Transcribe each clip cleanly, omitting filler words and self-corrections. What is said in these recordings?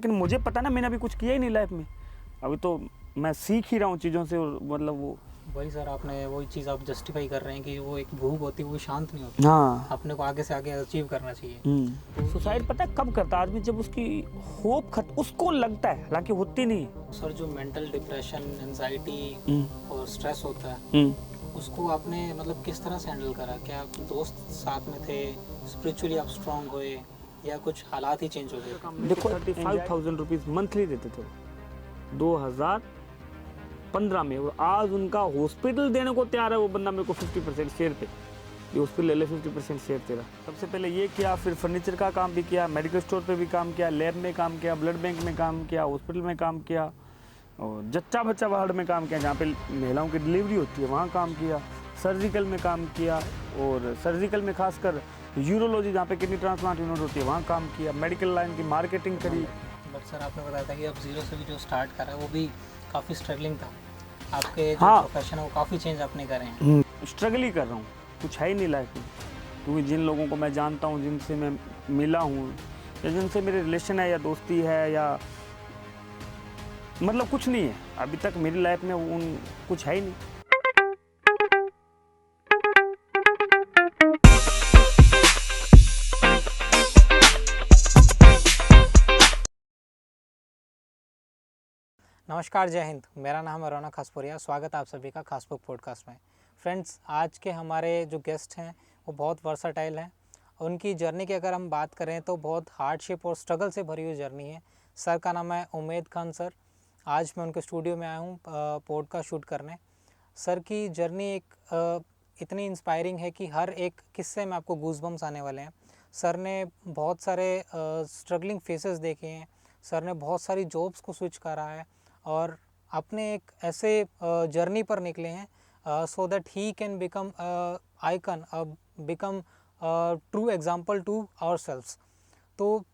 लेकिन मुझे पता ना, मैंने अभी कुछ किया ही नहीं लाइफ में। अभी तो मैं सीख ही रहा हूँ चीज़ों से, और मतलब वो वही सर, आपने वही चीज़ आप जस्टिफाई कर रहे हैं कि वो एक भूख होती है, वो शांत नहीं होती। हाँ। अपने को आगे से आगे अचीव करना चाहिए। सुसाइड पता है कब करता है आदमी? जब उसकी होप उसको लगता है, हालांकि होती नहीं है। सर, जो मेंटल डिप्रेशन, एंजाइटी और स्ट्रेस होता है, उसको आपने मतलब किस तरह से हैंडल करा? क्या आप दोस्त साथ में थे, स्पिरिचुअली आप स्ट्रांग हुए, या कुछ हालात ही चेंज हो गए? देखो 35,000 रुपीज़ मंथली देते थे 2015 में, और आज उनका हॉस्पिटल देने को तैयार है वो बंदा मेरे को 50% शेयर पे। ये हॉस्पिटल ले ले 50% शेयर तेरा। सबसे पहले ये किया, फिर फर्नीचर का काम भी किया, मेडिकल स्टोर पे भी काम किया, लैब में काम किया, ब्लड बैंक में काम किया, हॉस्पिटल में काम किया, और जच्चा बच्चा वार्ड में काम किया जहाँ पे महिलाओं की डिलीवरी होती है वहाँ काम किया, सर्जिकल में काम किया, और सर्जिकल में खासकर यूरोलॉजी जहाँ पे किडनी ट्रांसप्लांट यूनिट होती है वहाँ काम किया, मेडिकल लाइन की मार्केटिंग करी। बट सर, आपने बताया था कि आप जीरो से भी जो स्टार्ट करा वो भी काफ़ी स्ट्रगलिंग था। आपके जो प्रोफेशन है वो काफ़ी चेंज आपने करे हैं। स्ट्रगल ही कर रहा हूँ, कुछ है ही नहीं लाइफ में, क्योंकि जिन लोगों को मैं जानता हूँ, जिनसे मैं मिला हूँ, या जिनसे मेरे रिलेशन है या दोस्ती है, या मतलब कुछ नहीं है अभी तक मेरी लाइफ में, उन कुछ है ही नहीं। नमस्कार, जय हिंद। मेरा नाम है रौनक खासपुरिया। स्वागत है आप सभी का खासबुक पॉडकास्ट में। फ्रेंड्स, आज के हमारे जो गेस्ट हैं वो बहुत वर्साटाइल हैं। उनकी जर्नी की अगर हम बात करें तो बहुत हार्डशिप और स्ट्रगल से भरी हुई जर्नी है। सर का नाम है उमेद खान सर। आज मैं उनके स्टूडियो में आया हूँ पॉडकास्ट शूट करने। सर की जर्नी एक इतनी इंस्पायरिंग है कि हर एक किस्से में आपको गूज़बम्स आने वाले हैं। सर ने बहुत सारे स्ट्रगलिंग फेसेस देखे हैं। सर ने बहुत सारी जॉब्स को स्विच करा है और अपने एक ऐसे जर्नी पर निकले हैं so that he can become icon, become true example to ourselves. तो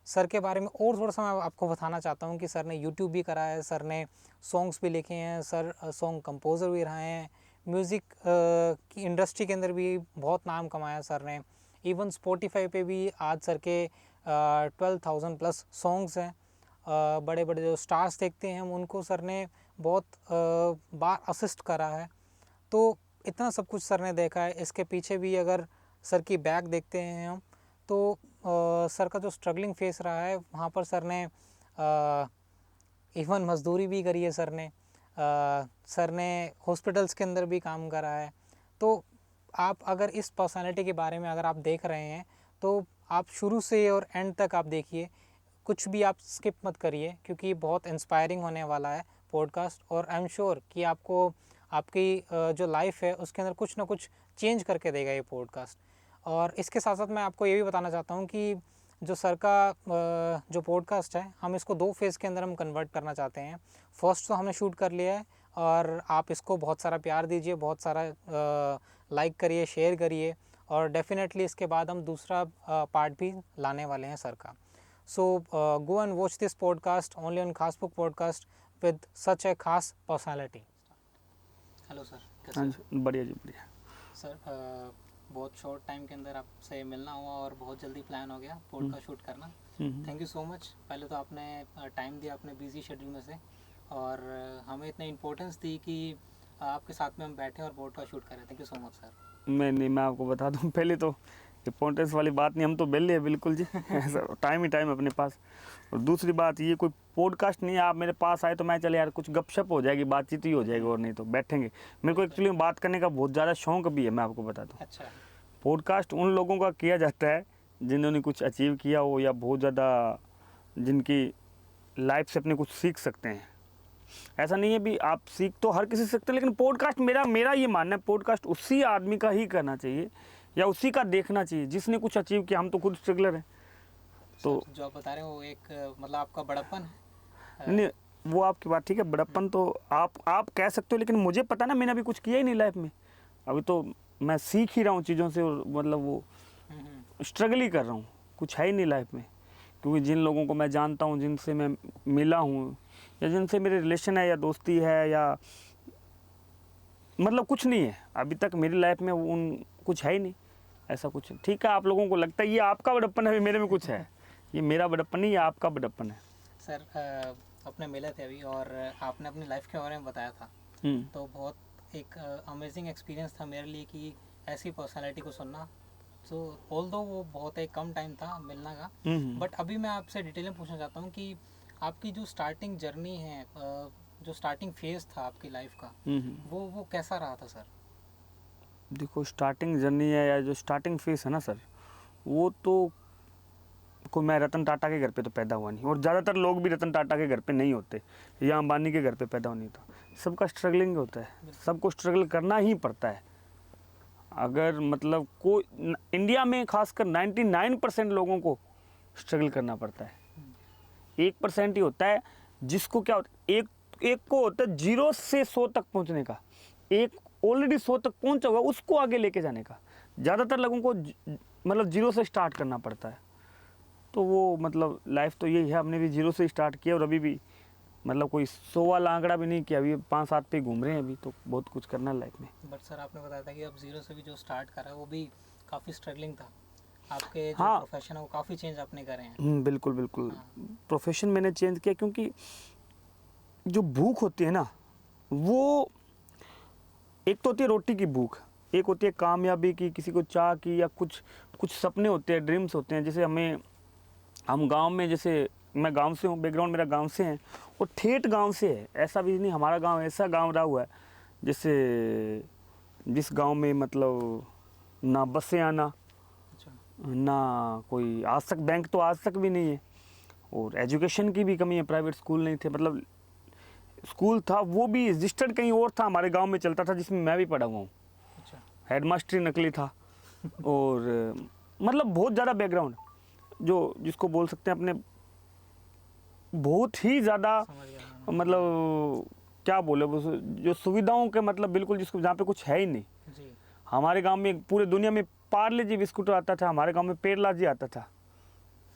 सर के बारे में और थोड़ा सा मैं आपको बताना चाहता हूँ कि सर ने यूट्यूब भी करा है, सर ने सॉन्ग्स भी लिखे हैं, सर सॉन्ग कंपोज़र भी रहे हैं, म्यूज़िक की इंडस्ट्री के अंदर भी बहुत नाम कमाया सर ने। इवन स्पॉटिफाई पे भी आज सर के 12,000 प्लस सॉन्ग्स हैं। बड़े बड़े जो स्टार्स देखते हैं हम, उनको सर ने बहुत बार असिस्ट करा है। तो इतना सब कुछ सर ने देखा है। इसके पीछे भी अगर सर की बैक देखते हैं हम, तो सर का जो स्ट्रगलिंग फेस रहा है वहाँ पर सर ने इवन मजदूरी भी करी है। सर ने हॉस्पिटल्स के अंदर भी काम करा है। तो आप अगर इस पर्सनालिटी के बारे में अगर आप देख रहे हैं तो आप शुरू से और एंड तक आप देखिए, कुछ भी आप स्किप मत करिए, क्योंकि बहुत इंस्पायरिंग होने वाला है पॉडकास्ट। और आई एम श्योर कि आपको आपकी जो लाइफ है उसके अंदर कुछ ना कुछ चेंज करके देगा ये पॉडकास्ट। और इसके साथ साथ मैं आपको ये भी बताना चाहता हूँ कि जो सर का जो पॉडकास्ट है, हम इसको 2 फेज़ के अंदर हम कन्वर्ट करना चाहते हैं। फर्स्ट तो हमने शूट कर लिया है और आप इसको बहुत सारा प्यार दीजिए, बहुत सारा लाइक करिए, शेयर करिए, और डेफिनेटली इसके बाद हम दूसरा पार्ट भी लाने वाले हैं सर का। So go and watch this podcast only on Khasbook podcast with such a खास पर्सनालिटी। हेलो सर, कैसे हैं? बढ़िया जी, बढ़िया। सर, बहुत शॉर्ट टाइम के अंदर आपसे मिलना हुआ और बहुत जल्दी प्लान हो गया पॉडकास्ट शूट करना। Thank you so much. पहले तो आपने टाइम दिया अपने बिजी शेड्यूल में से, और हमें इतनी इम्पोर्टेंस दी कि आपके साथ में हम बैठे और पॉडकास्ट शूट करें। Thank you so much sir. मैं आपको बता दूं, पहले तो इम्पोर्टेंस वाली बात नहीं, हम तो बेले हैं बिल्कुल जी। टाइम ही टाइम अपने पास। और दूसरी बात, ये कोई पॉडकास्ट नहीं है, आप मेरे पास आए तो मैं चले यार कुछ गपशप हो जाएगी, बातचीत ही हो जाएगी, और नहीं तो बैठेंगे। मेरे को एक्चुअली बात करने का बहुत ज़्यादा शौक भी है, मैं आपको बता दूँ। अच्छा। पॉडकास्ट उन लोगों का किया जाता है जिन्होंने कुछ अचीव किया हो, या बहुत ज़्यादा जिनकी लाइफ से अपने कुछ सीख सकते हैं। ऐसा नहीं है भी आप सीख तो हर किसी से सकते हैं, लेकिन पॉडकास्ट मेरा ये मानना है, पॉडकास्ट उसी आदमी का ही करना चाहिए या उसी का देखना चाहिए जिसने कुछ अचीव किया। हम तो खुद स्ट्रगलर हैं। तो जो आप बता रहे हैं वो एक मतलब आपका बड़प्पन है। नहीं, वो आपकी बात ठीक है, बड़प्पन तो आप कह सकते हो, लेकिन मुझे पता ना, मैंने अभी कुछ किया ही नहीं लाइफ में। अभी तो मैं सीख ही रहा हूँ चीज़ों से, और मतलब वो स्ट्रगल ही कर रहा हूँ, कुछ है ही नहीं लाइफ में, क्योंकि जिन लोगों को मैं जानता हूँ, जिनसे मैं मिला हूँ, या जिनसे मेरे रिलेशन है या दोस्ती है, या मतलब कुछ नहीं है अभी तक मेरी लाइफ में, उन कुछ है ही नहीं ऐसा कुछ। ठीक है, आप लोगों को लगता है ये आपका बड़प्पन है, मेरे में कुछ है, ये मेरा बड़प्पन नहीं, ये आपका बड़प्पन है। सर अपने मिले थे अभी और आपने अपनी लाइफ के बारे में बताया था, तो बहुत एक अमेजिंग एक्सपीरियंस था मेरे लिए कि ऐसी पर्सनालिटी को सुनना। तो ऑल्दो वो बहुत एक कम टाइम था मिलना का, बट अभी मैं आपसे डिटेल में पूछना चाहता हूँ कि आपकी जो स्टार्टिंग जर्नी है, जो स्टार्टिंग फेज था आपकी लाइफ का, वो कैसा रहा था सर? देखो स्टार्टिंग जर्नी है या जो स्टार्टिंग फेस है ना सर, वो तो कोई मैं रतन टाटा के घर पे तो पैदा हुआ नहीं, और ज़्यादातर लोग भी रतन टाटा के घर पे नहीं होते या अंबानी के घर पे पैदा नहीं होता। सबका स्ट्रगलिंग होता है, सबको स्ट्रगल करना ही पड़ता है। अगर मतलब कोई इंडिया में खासकर 99% लोगों को स्ट्रगल करना पड़ता है। 1% ही होता है जिसको क्या होता है, एक को होता है 0 से 100 तक पहुंचने का, एक ऑलरेडी 100 तक पहुंचा होगा उसको आगे लेके जाने का। ज़्यादातर लोगों को मतलब 0 से स्टार्ट करना पड़ता है। तो वो मतलब लाइफ तो यही है, हमने भी 0 से स्टार्ट किया और अभी भी मतलब कोई 100 वाला आंकड़ा भी नहीं किया, अभी 5-7 पे घूम रहे हैं अभी, तो बहुत कुछ करना है लाइफ में। बट सर आपने बताया था कि अब 0 से भी जो स्टार्ट करा है वो भी काफ़ी स्ट्रगलिंग था। आपके जो हाँ। प्रोफेशन है वो काफ़ी चेंज आपने करे हैं। बिल्कुल बिल्कुल। प्रोफेशन मैंने चेंज किया क्योंकि जो भूख होती है ना, वो एक तो होती है रोटी की भूख, एक होती है कामयाबी की, किसी को चाह की, या कुछ सपने होते हैं, ड्रीम्स होते हैं। जैसे हम गांव में, जैसे मैं गांव से हूँ, बैकग्राउंड मेरा गांव से है और ठेठ गांव से है। ऐसा भी नहीं हमारा गांव ऐसा गांव रहा हुआ है जैसे जिस गांव में मतलब ना बसें आना, अच्छा। ना कोई आज तक बैंक तो आज तक भी नहीं है, और एजुकेशन की भी कमी है, प्राइवेट स्कूल नहीं थे। मतलब स्कूल था वो भी रजिस्टर्ड कहीं और था, हमारे गांव में चलता था जिसमें मैं भी पढ़ा हुआ हूँ। अच्छा। हेडमास्टरी नकली था और मतलब बहुत ज़्यादा बैकग्राउंड जो जिसको बोल सकते हैं अपने, बहुत ही ज़्यादा मतलब क्या बोले जो सुविधाओं के मतलब बिल्कुल जिसको जहाँ पे कुछ है ही नहीं। जी। हमारे गांव में पूरे दुनिया में पार्ले जी बिस्कुट आता था, हमारे गांव में पेरला जी आता था।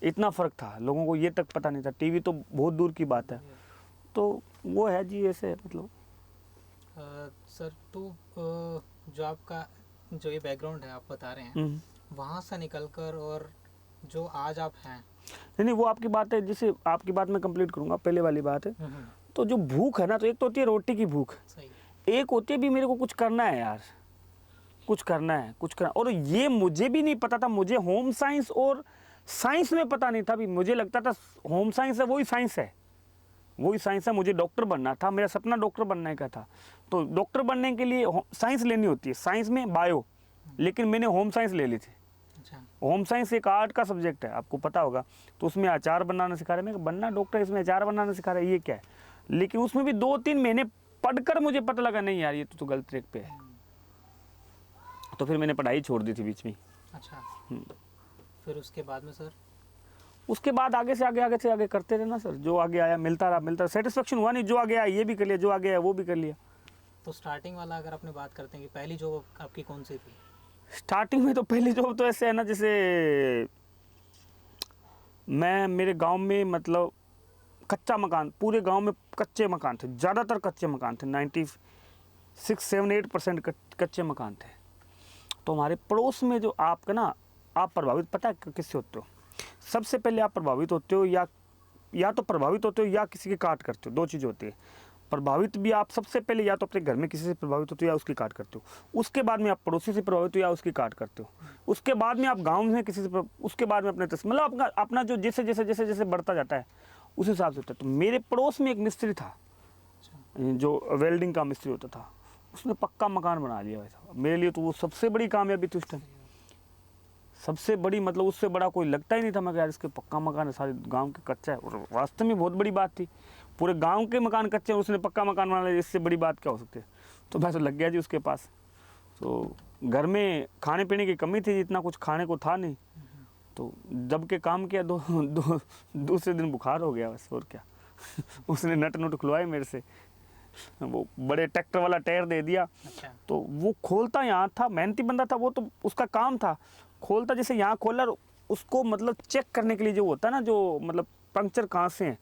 इतना फ़र्क था, लोगों को ये तक पता नहीं था। टीवी तो बहुत दूर की बात है। तो वो है जी, ऐसे है मतलब। सर तो जो आपका जो ये बैकग्राउंड है आप बता रहे हैं, वहाँ से निकलकर और जो आज आप हैं, नहीं वो आपकी बात है, जैसे आपकी बात मैं कंप्लीट करूँगा, पहले वाली बात है। तो जो भूख है ना, तो एक तो होती है रोटी की भूख, सही, एक होती है भी मेरे को कुछ करना है यार, कुछ करना है, कुछ करना। और ये मुझे भी नहीं पता था, मुझे होम साइंस और साइंस में पता नहीं था भी। मुझे लगता था होम साइंस है वही साइंस है, वही साइंस है। मुझे डॉक्टर बनना था, मेरा सपना डॉक्टर बनने का था। तो डॉक्टर बनने के लिए साइंस लेनी होती है, साइंस में बायो, लेकिन मैंने होम साइंस ले ली थी। अच्छा। होम साइंस एक आर्ट का सब्जेक्ट है, आपको पता होगा। तो उसमें अचार बनाना सिखा रहे हैं, मैं बनना डॉक्टर, इसमें अचार बनाना सिखा रहे हैं, ये क्या है। लेकिन उसमें भी 2-3 महीने पढ़कर मुझे पता लगा नहीं यार ये तो गलत ट्रैक पे है। तो फिर मैंने पढ़ाई छोड़ दी थी बीच में। अच्छा। फिर उसके बाद में सर? उसके बाद आगे से आगे करते रहे ना सर, जो आगे आया मिलता रहा, सेटिस्फेक्शन हुआ नहीं, जो आगे आया ये भी कर लिया, जो आगे आया वो भी कर लिया। तो स्टार्टिंग वाला अगर अपने बात करते हैं कि पहली जॉब आपकी कौन सी थी? स्टार्टिंग में तो पहली जॉब तो ऐसे है ना, जैसे मैं मेरे गांव में मतलब कच्चा मकान, पूरे गांव में कच्चे मकान थे, ज़्यादातर कच्चे मकान थे, 96-7-8% कच्चे मकान थे। तो हमारे पड़ोस में जो आपका ना, आप प्रभावित पता है किससे होते हो? सबसे पहले आप प्रभावित होते हो या तो प्रभावित होते हो या किसी की काट करते हो, 2 चीज़ होती है। प्रभावित भी आप सबसे पहले या तो अपने घर में किसी से प्रभावित होते हो या उसकी काट करते हो, उसके बाद में आप पड़ोसी से प्रभावित हो या उसकी काट करते हो, उसके बाद में आप गांव में किसी से, उसके बाद में अपने मतलब अपना जो जैसे जैसे जैसे जैसे बढ़ता जाता है उस हिसाब से होता है। तो मेरे पड़ोस में एक मिस्त्री था जो वेल्डिंग का मिस्त्री होता था, उसने पक्का मकान बना लिया वैसा। मेरे लिए तो वो सबसे बड़ी कामयाबी थी उस टाइम, सबसे बड़ी, मतलब उससे बड़ा कोई लगता ही नहीं था। मैं यार इसके पक्का मकान है, सारे गांव के कच्चा है, और वास्तव में बहुत बड़ी बात थी। पूरे गांव के मकान कच्चे हैं, उसने पक्का मकान बना लिया, इससे बड़ी बात क्या हो सकती है। तो मैं तो लग गया जी उसके पास। तो घर में खाने पीने की कमी थी, इतना कुछ खाने को था नहीं, तो दब के काम किया। दूसरे दिन बुखार हो गया बस, और क्या। उसने नट नुट खुलवाए मेरे से, वो बड़े ट्रैक्टर वाला टायर दे दिया। अच्छा। तो वो खोलता यहाँ था, मेहनती बंदा था वो, तो उसका काम था खोलता, जैसे यहाँ खोला उसको मतलब चेक करने के लिए जो होता है ना, जो मतलब पंक्चर कहाँ से हैं,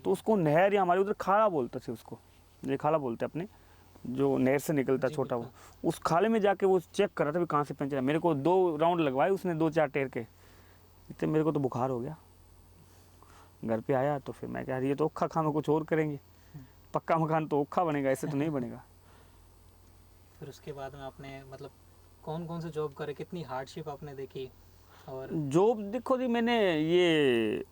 तो उसको नहर या हमारे उधर खाड़ा बोलते थे उसको, ये खाड़ा बोलते अपने, जो नहर से निकलता छोटा वो, उस खाले में जाके वो चेक कर रहा था भी कहाँ से पंचर है। मेरे को 2 राउंड लगवाए उसने, 2-4 टायर के, इतने मेरे को तो बुखार हो गया। घर पे आया तो फिर मैं कह रही ये तो औखा खाम है, कुछ और करेंगे, पक्का मकान तो औखा बनेगा, ऐसे तो नहीं बनेगा। फिर उसके बाद में आपने मतलब कौन कौन से जॉब करे, कितनी हार्डशिप आपने देखी? और जॉब देखो जी, मैंने ये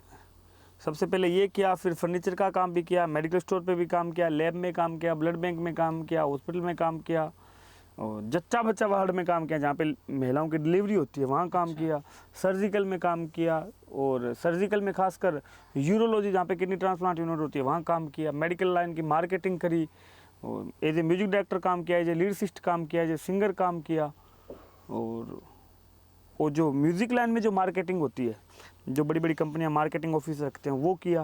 सबसे पहले ये किया, फिर फर्नीचर का काम भी किया, मेडिकल स्टोर पे भी काम किया, लैब में काम किया, ब्लड बैंक में काम किया, हॉस्पिटल में काम किया, और जच्चा बच्चा वार्ड में काम किया जहाँ पे महिलाओं की डिलीवरी होती है वहाँ काम किया, सर्जिकल में काम किया, और सर्जिकल में खासकर यूरोलॉजी जहाँ पे किडनी ट्रांसप्लांट यूनिट होती है वहाँ काम किया, मेडिकल लाइन की मार्केटिंग करी, और एज ए म्यूजिक डायरेक्टर काम किया, एज ए लिरिसिस्ट काम किया, एज ए सिंगर काम किया, और वो जो म्यूज़िक लाइन में जो मार्केटिंग होती है, जो बड़ी बड़ी कंपनियां मार्केटिंग ऑफिस रखते हैं वो किया,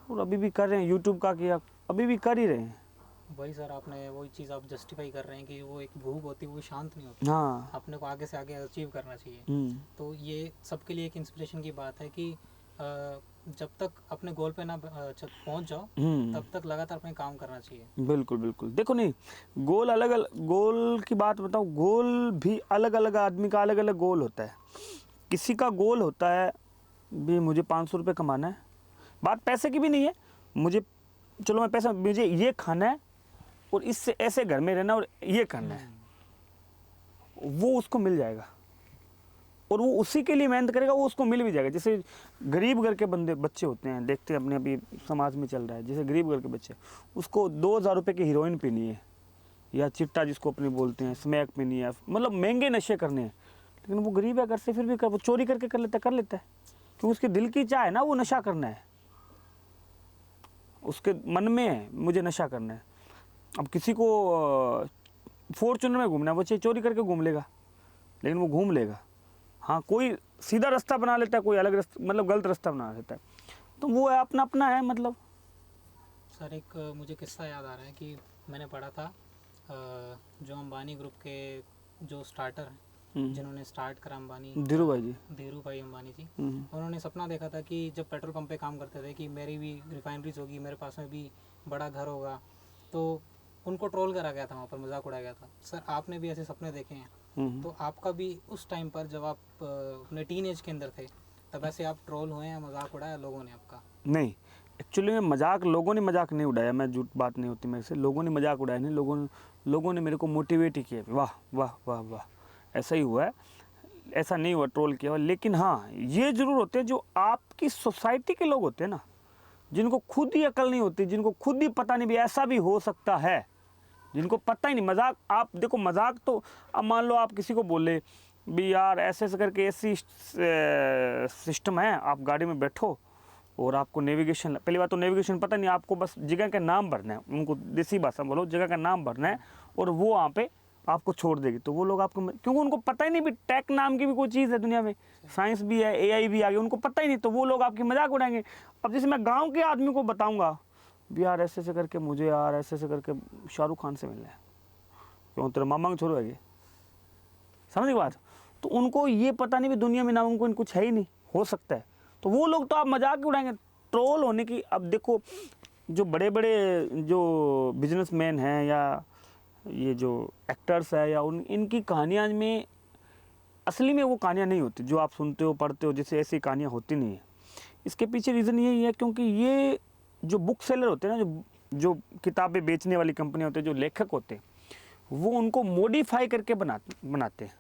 और अभी भी कर रहे हैं, यूट्यूब का किया, अभी भी कर ही रहे हैं। वही सर, आपने वही चीज़ आप जस्टिफाई कर रहे हैं कि वो एक भूख होती है वो शांत नहीं होती, हाँ। अपने को आगे से आगे अचीव करना चाहिए। तो ये सबके लिए एक इंस्पिरेशन की बात है कि जब तक अपने गोल पे ना पहुंच जाओ तब तक लगातार अपने काम करना चाहिए। बिल्कुल बिल्कुल। देखो नहीं, गोल अलग अलग, गोल की बात बताऊँ, गोल भी अलग अलग आदमी का अलग अलग गोल होता है। किसी का गोल होता है भी मुझे 500 रुपये कमाना है, बात पैसे की भी नहीं है, मुझे चलो मैं पैसा, मुझे ये खाना है और इससे ऐसे घर में रहना और ये करना है, वो उसको मिल जाएगा और वो उसी के लिए मेहनत करेगा, वो उसको मिल भी जाएगा। जैसे गरीब घर के बच्चे होते हैं, देखते हैं अपने अभी समाज में चल रहा है, जैसे गरीब घर के बच्चे, उसको 2000 रुपये की हीरोइन पीनी है या चिट्टा जिसको अपने बोलते हैं, स्मैक पीनी है, मतलब महंगे नशे करने हैं, लेकिन वो गरीब है घर से, फिर भी वो चोरी करके कर लेता है क्योंकि उसके दिल की चाह है ना, वो नशा करना है, उसके मन में है मुझे नशा करना है। अब किसी को फॉर्चूनर में घूमना है, वो चोरी करके घूम लेगा, लेकिन वो घूम लेगा। हाँ, कोई सीधा रास्ता बना लेता है, कोई अलग रास्ता, मतलब गलत रास्ता बना लेता है, तो वो है अपना अपना है। मतलब सर एक मुझे किस्सा याद आ रहा है कि मैंने पढ़ा था जो अंबानी ग्रुप के जो स्टार्टर हैं, जिन्होंने स्टार्ट करा अंबानी, धीरू भाई अंबानी जी, उन्होंने सपना देखा था कि जब पेट्रोल पंप पे काम करते थे कि मेरी भी रिफाइनरीज होगी, मेरे पास में भी बड़ा घर होगा, तो उनको ट्रोल करा गया था, वहाँ पर मजाक उड़ाया गया था। सर आपने भी ऐसे सपने देखे हैं, तो आपका भी उस टाइम पर जब आप अपने टीन एज के अंदर थे तब ऐसे आप ट्रोल हुए हैं, मजाक उड़ाया लोगों ने आपका? नहीं, एक्चुअली में मजाक, लोगों ने मजाक नहीं उड़ाया, मैं झूठ बात नहीं होती मेरे से, लोगों ने मजाक उड़ाया नहीं, लोगों ने मेरे को मोटिवेट ही किया, वाह वाह वाह वाह, ऐसा ही हुआ है, ऐसा नहीं हुआ ट्रोल किया हुआ। लेकिन हाँ, ये ज़रूर होते हैं जो आपकी सोसाइटी के लोग होते हैं ना, जिनको खुद ही अकल नहीं होती, जिनको खुद ही पता नहीं भी ऐसा भी हो सकता है, जिनको पता ही नहीं। मजाक, आप देखो मजाक तो, अब मान लो आप किसी को बोले भी यार ऐसे ऐसे करके ऐसी सिस्टम है, आप गाड़ी में बैठो और आपको नेविगेशन, पहली बात तो नेविगेशन पता नहीं, आपको बस जगह का नाम भरना है, उनको देसी भाषा में बोलो, जगह का नाम भरना है और वो वहाँ पे आपको छोड़ देगी। तो वो लोग आपको, क्योंकि उनको पता ही नहीं भी टेक नाम की भी कोई चीज़ है दुनिया में, साइंस भी है, AI भी आ गई, उनको पता ही नहीं, तो वो लोग आपकी मजाक उड़ाएंगे। अब जैसे मैं गाँव के आदमी को बताऊँगा भी यार ऐसे ऐसे करके मुझे यार ऐसे ऐसे करके शाहरुख खान से मिलना है, क्यों तेरे मामा को छोड़ो है, समझ गई बात? तो उनको ये पता नहीं भी दुनिया में नामुमकिन कुछ है ही नहीं, हो सकता है, तो वो लोग तो आप मजाक उड़ाएंगे, ट्रोल होने की। अब देखो जो बड़े बड़े जो बिजनेसमैन हैं या ये जो एक्टर्स है या इनकी कहानियाँ में असली में वो कहानियाँ नहीं होती जो आप सुनते हो पढ़ते हो, जैसे ऐसी कहानियाँ होती नहीं है। इसके पीछे रीज़न यही है क्योंकि ये जो बुक सेलर होते हैं ना, जो किताबें बेचने वाली कंपनियाँ होती है, जो लेखक होते हैं, वो उनको मॉडिफाई करके बनाते हैं।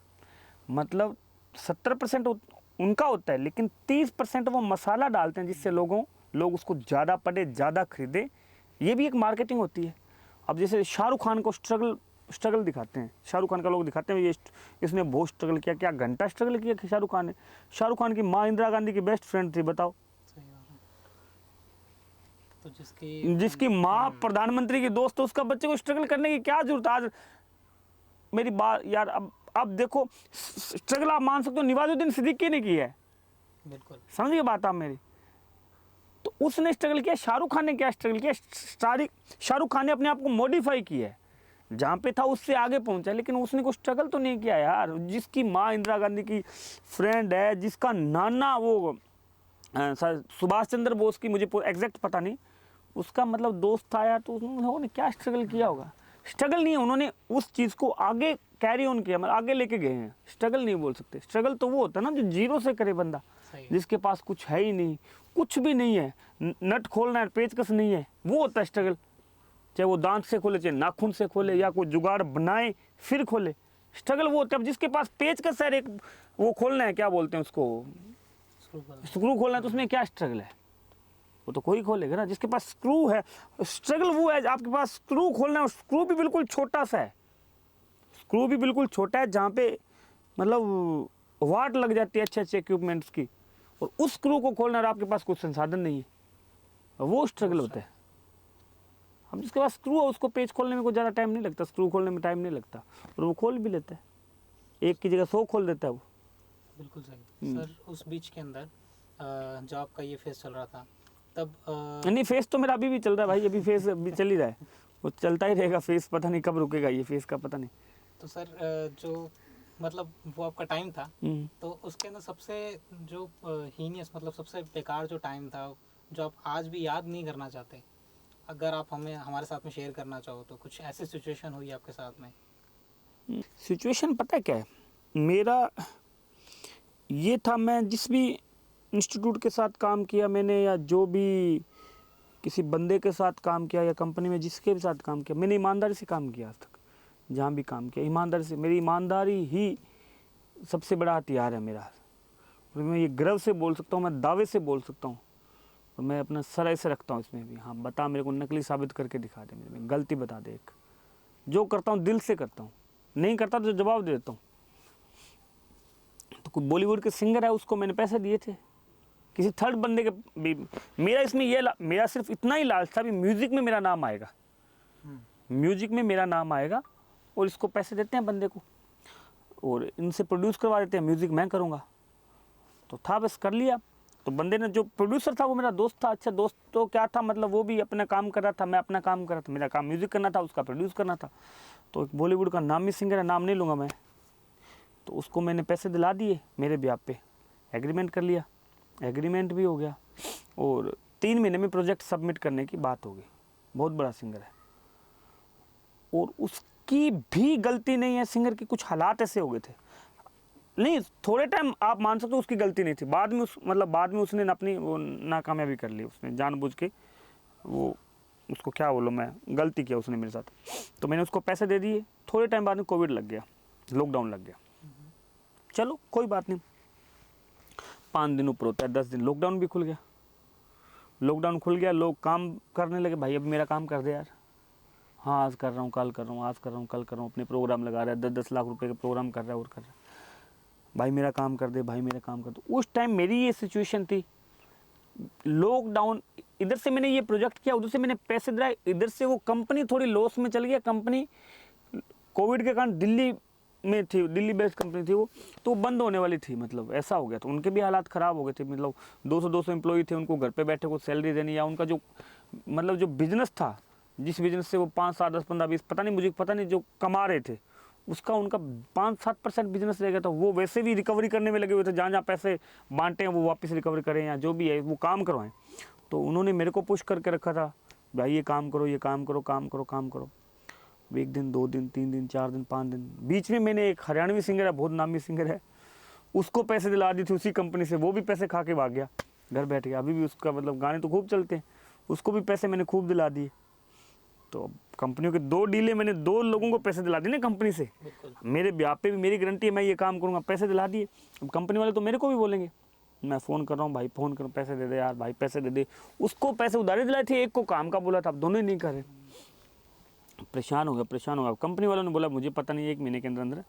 मतलब 70% उनका होता है, लेकिन 30% वो मसाला डालते हैं जिससे लोग उसको ज़्यादा पढ़े, ज़्यादा खरीदें। ये भी एक मार्केटिंग होती है। अब जैसे शाहरुख खान को स्ट्रगल दिखाते हैं, शाहरुख खान का लोग दिखाते हैं ये इसने बहुत स्ट्रगल किया, क्या घंटा स्ट्रगल किया कि शाहरुख खान ने? शाहरुख खान की माँ इंदिरा गांधी की बेस्ट फ्रेंड थी, बताओ। तो जिसकी माँ प्रधानमंत्री की दोस्त, तो उसका बच्चे को स्ट्रगल करने की क्या जरूरत? आज मेरी बात यार, अब देखो स्ट्रगल आप मान सकते हो नवाजुद्दीन सिद्दीकी ने की है, बिल्कुल समझिए बात आप मेरी। तो उसने स्ट्रगल किया, शाहरुख खान ने क्या स्ट्रगल किया? शाहरुख खान ने अपने आप को मॉडिफाई किया है, जहाँ पे था उससे आगे पहुँचा, लेकिन उसने कोई स्ट्रगल तो नहीं किया यार। जिसकी माँ इंदिरा गांधी की फ्रेंड है, जिसका नाना वो सुभाष चंद्र बोस की, मुझे एग्जैक्ट पता नहीं, उसका मतलब दोस्त था यार, तो उन्होंने क्या स्ट्रगल किया होगा? स्ट्रगल नहीं है, उन्होंने उस चीज़ को आगे कैरी ऑन किया, मतलब आगे लेके गए हैं। स्ट्रगल नहीं बोल सकते, स्ट्रगल तो वो होता है ना जो जीरो से करे बंदा। सही है। जिसके पास कुछ है ही नहीं, कुछ भी नहीं है, नट खोलना है, पेचकस नहीं है, वो होता है स्ट्रगल। चाहे वो दांत से खोले, चाहे नाखून से खोले, या कोई जुगाड़ बनाए फिर खोले, स्ट्रगल वो होता है। अब जिसके पास पेचकस है, एक वो खोलना है, क्या बोलते हैं उसको, स्क्रू खोलना है, तो उसमें क्या स्ट्रगल है? वो तो कोई खोलेगा ना। जिसके पास स्क्रू है, स्ट्रगल वो है आपके पास स्क्रू खोलना है, स्क्रू भी बिल्कुल छोटा सा है, स्क्रू भी बिल्कुल छोटा है, जहाँ पे मतलब वाट लग जाती है अच्छे अच्छे इक्विपमेंट्स की, और उस स्क्रू को खोलना और आपके पास कुछ संसाधन नहीं है, वो स्ट्रगल होता है। हम जिसके पास स्क्रू है उसको पेच खोलने में कोई ज़्यादा टाइम नहीं लगता, स्क्रू खोलने में टाइम नहीं लगता, और वो खोल भी लेता है, एक की जगह 100 खोल देता है वो। बिल्कुल सही सर। उस बीच के अंदर जब आपका ये फेस चल रहा था तब नहीं, फेस तो मेरा अभी भी चल रहा है भाई, अभी फेस अभी चल ही रहा है, वो चलता ही रहेगा फेस, पता नहीं कब रुकेगा ये फेस का, पता नहीं। तो सर जो मतलब वो आपका टाइम था, तो उसके अंदर सबसे जो हीनियस मतलब सबसे बेकार जो टाइम था, जो आप आज भी याद नहीं करना चाहते, अगर आप हमें हमारे साथ में शेयर करना चाहो तो कुछ ऐसी सिचुएशन हुई आपके साथ में? सिचुएशन पता है क्या है मेरा, ये था, मैं जिस भी इंस्टीट्यूट के साथ काम किया मैंने, या जो भी किसी बंदे के साथ काम किया, या कंपनी में जिसके भी साथ काम किया, मैंने ईमानदारी से काम किया आज तक। जहाँ भी काम किया ईमानदारी से, मेरी ईमानदारी ही सबसे बड़ा हथियार है मेरा, और मैं ये गर्व से बोल सकता हूँ, मैं दावे से बोल सकता हूँ, और मैं अपना सर ऐसे रखता हूँ इसमें भी। हाँ, बता, मेरे को नकली साबित करके दिखा दे, मेरे में गलती बता दे, एक जो करता हूँ दिल से करता हूँ, नहीं करता तो जवाब दे देता हूँ। तो कोई बॉलीवुड के सिंगर है, उसको मैंने पैसे दिए थे, किसी थर्ड बंदे के भी, मेरा इसमें ये मेरा सिर्फ इतना ही लालच था भी म्यूजिक में मेरा नाम आएगा, म्यूजिक में मेरा नाम आएगा, और इसको पैसे देते हैं बंदे को, और इनसे प्रोड्यूस करवा देते हैं, म्यूजिक मैं करूँगा। तो था, बस कर लिया। तो बंदे ने, जो प्रोड्यूसर था वो मेरा दोस्त था, अच्छा दोस्त तो क्या था, मतलब वो भी अपना काम कर रहा था, मैं अपना काम कर रहा था, मेरा काम म्यूजिक करना था, उसका प्रोड्यूस करना था। तो एक बॉलीवुड का नामी सिंगर है, नाम नहीं लूँगा मैं, तो उसको मैंने पैसे दिला दिए मेरे ब्याह पे, एग्रीमेंट कर लिया, एग्रीमेंट भी हो गया, और 3 महीने में प्रोजेक्ट सबमिट करने की बात हो गई। बहुत बड़ा सिंगर है, और उसकी भी गलती नहीं है, सिंगर की कुछ हालात ऐसे हो गए थे, नहीं थोड़े टाइम आप मान सकते हो उसकी गलती नहीं थी, बाद में बाद में उसने अपनी वो नाकामयाबी कर ली, उसने जानबूझ के वो, उसको क्या बोलो मैं, गलती किया उसने मेरे साथ। तो मैंने उसको पैसे दे दिए, थोड़े टाइम बाद में कोविड लग गया, लॉकडाउन लग गया, चलो कोई बात नहीं, 5 दिन ऊपर होता है, 10 दिन लॉकडाउन भी खुल गया, लॉकडाउन खुल गया, लोग काम करने लगे, भाई अब मेरा काम कर दे यार, हाँ आज कर रहा हूँ, कल कर रहा हूँ, आज कर रहा हूँ, कल कर रहा हूँ, अपने प्रोग्राम लगा रहा है, 10-10 लाख रुपए के प्रोग्राम कर रहा है, और कर रहा है, भाई मेरा काम कर दे, भाई मेरा काम कर दे। उस टाइम मेरी ये सिचुएशन थी, लॉकडाउन, इधर से मैंने ये प्रोजेक्ट किया, उधर से मैंने पैसे दिलाए, इधर से वो कंपनी थोड़ी लॉस में चल गया, कंपनी कोविड के कारण दिल्ली में थी, दिल्ली बेस्ड कंपनी थी वो, तो वो बंद होने वाली थी, मतलब ऐसा हो गया, तो उनके भी हालात ख़राब हो गए थे, मतलब 200 एम्प्लॉई थे, उनको घर पे बैठे को सैलरी देनी, या उनका जो मतलब जो बिजनेस था, जिस बिजनेस से वो 5, 7, 10, 15, 20 पता नहीं, मुझे पता नहीं, जो कमा रहे थे, उसका उनका 5-7% बिजनेस रह गया था, वो वैसे भी रिकवरी करने में लगे हुए थे, जहाँ जहाँ पैसे बांटे हैं वो वापस रिकवरी करें, या जो भी है वो काम करवाएं। तो उन्होंने मेरे को पुश करके रखा था, भाई ये काम करो, ये काम करो, काम करो, काम करो। 1 दिन, 2 दिन, 3 दिन, 4 दिन, 5 दिन, बीच में मैंने एक हरियाणवी सिंगर है, बहुत नामी सिंगर है, उसको पैसे दिला दी थी उसी कंपनी से, वो भी पैसे खा के भाग गया, घर बैठ गया, अभी भी उसका मतलब गाने तो खूब चलते हैं, उसको भी पैसे मैंने खूब दिला दिए। तो कंपनियों के 2 डीले मैंने 2 लोगों को पैसे दिला दिए ना कंपनी से, मेरे ब्याह पे भी मेरी गारंटी है, मैं ये काम करूँगा, पैसे दिला दिए। अब कंपनी वाले तो मेरे को भी बोलेंगे, मैं फ़ोन कर रहा हूँ, भाई फ़ोन करो, पैसे दे दे यार, भाई पैसे दे दे, उसको पैसे उधारे दिलाए थे, एक को काम का बोला था, अब दोनों ही नहीं करे, परेशान हो गया। कंपनी वालों ने बोला मुझे पता नहीं, 1 महीने के अंदर अंदर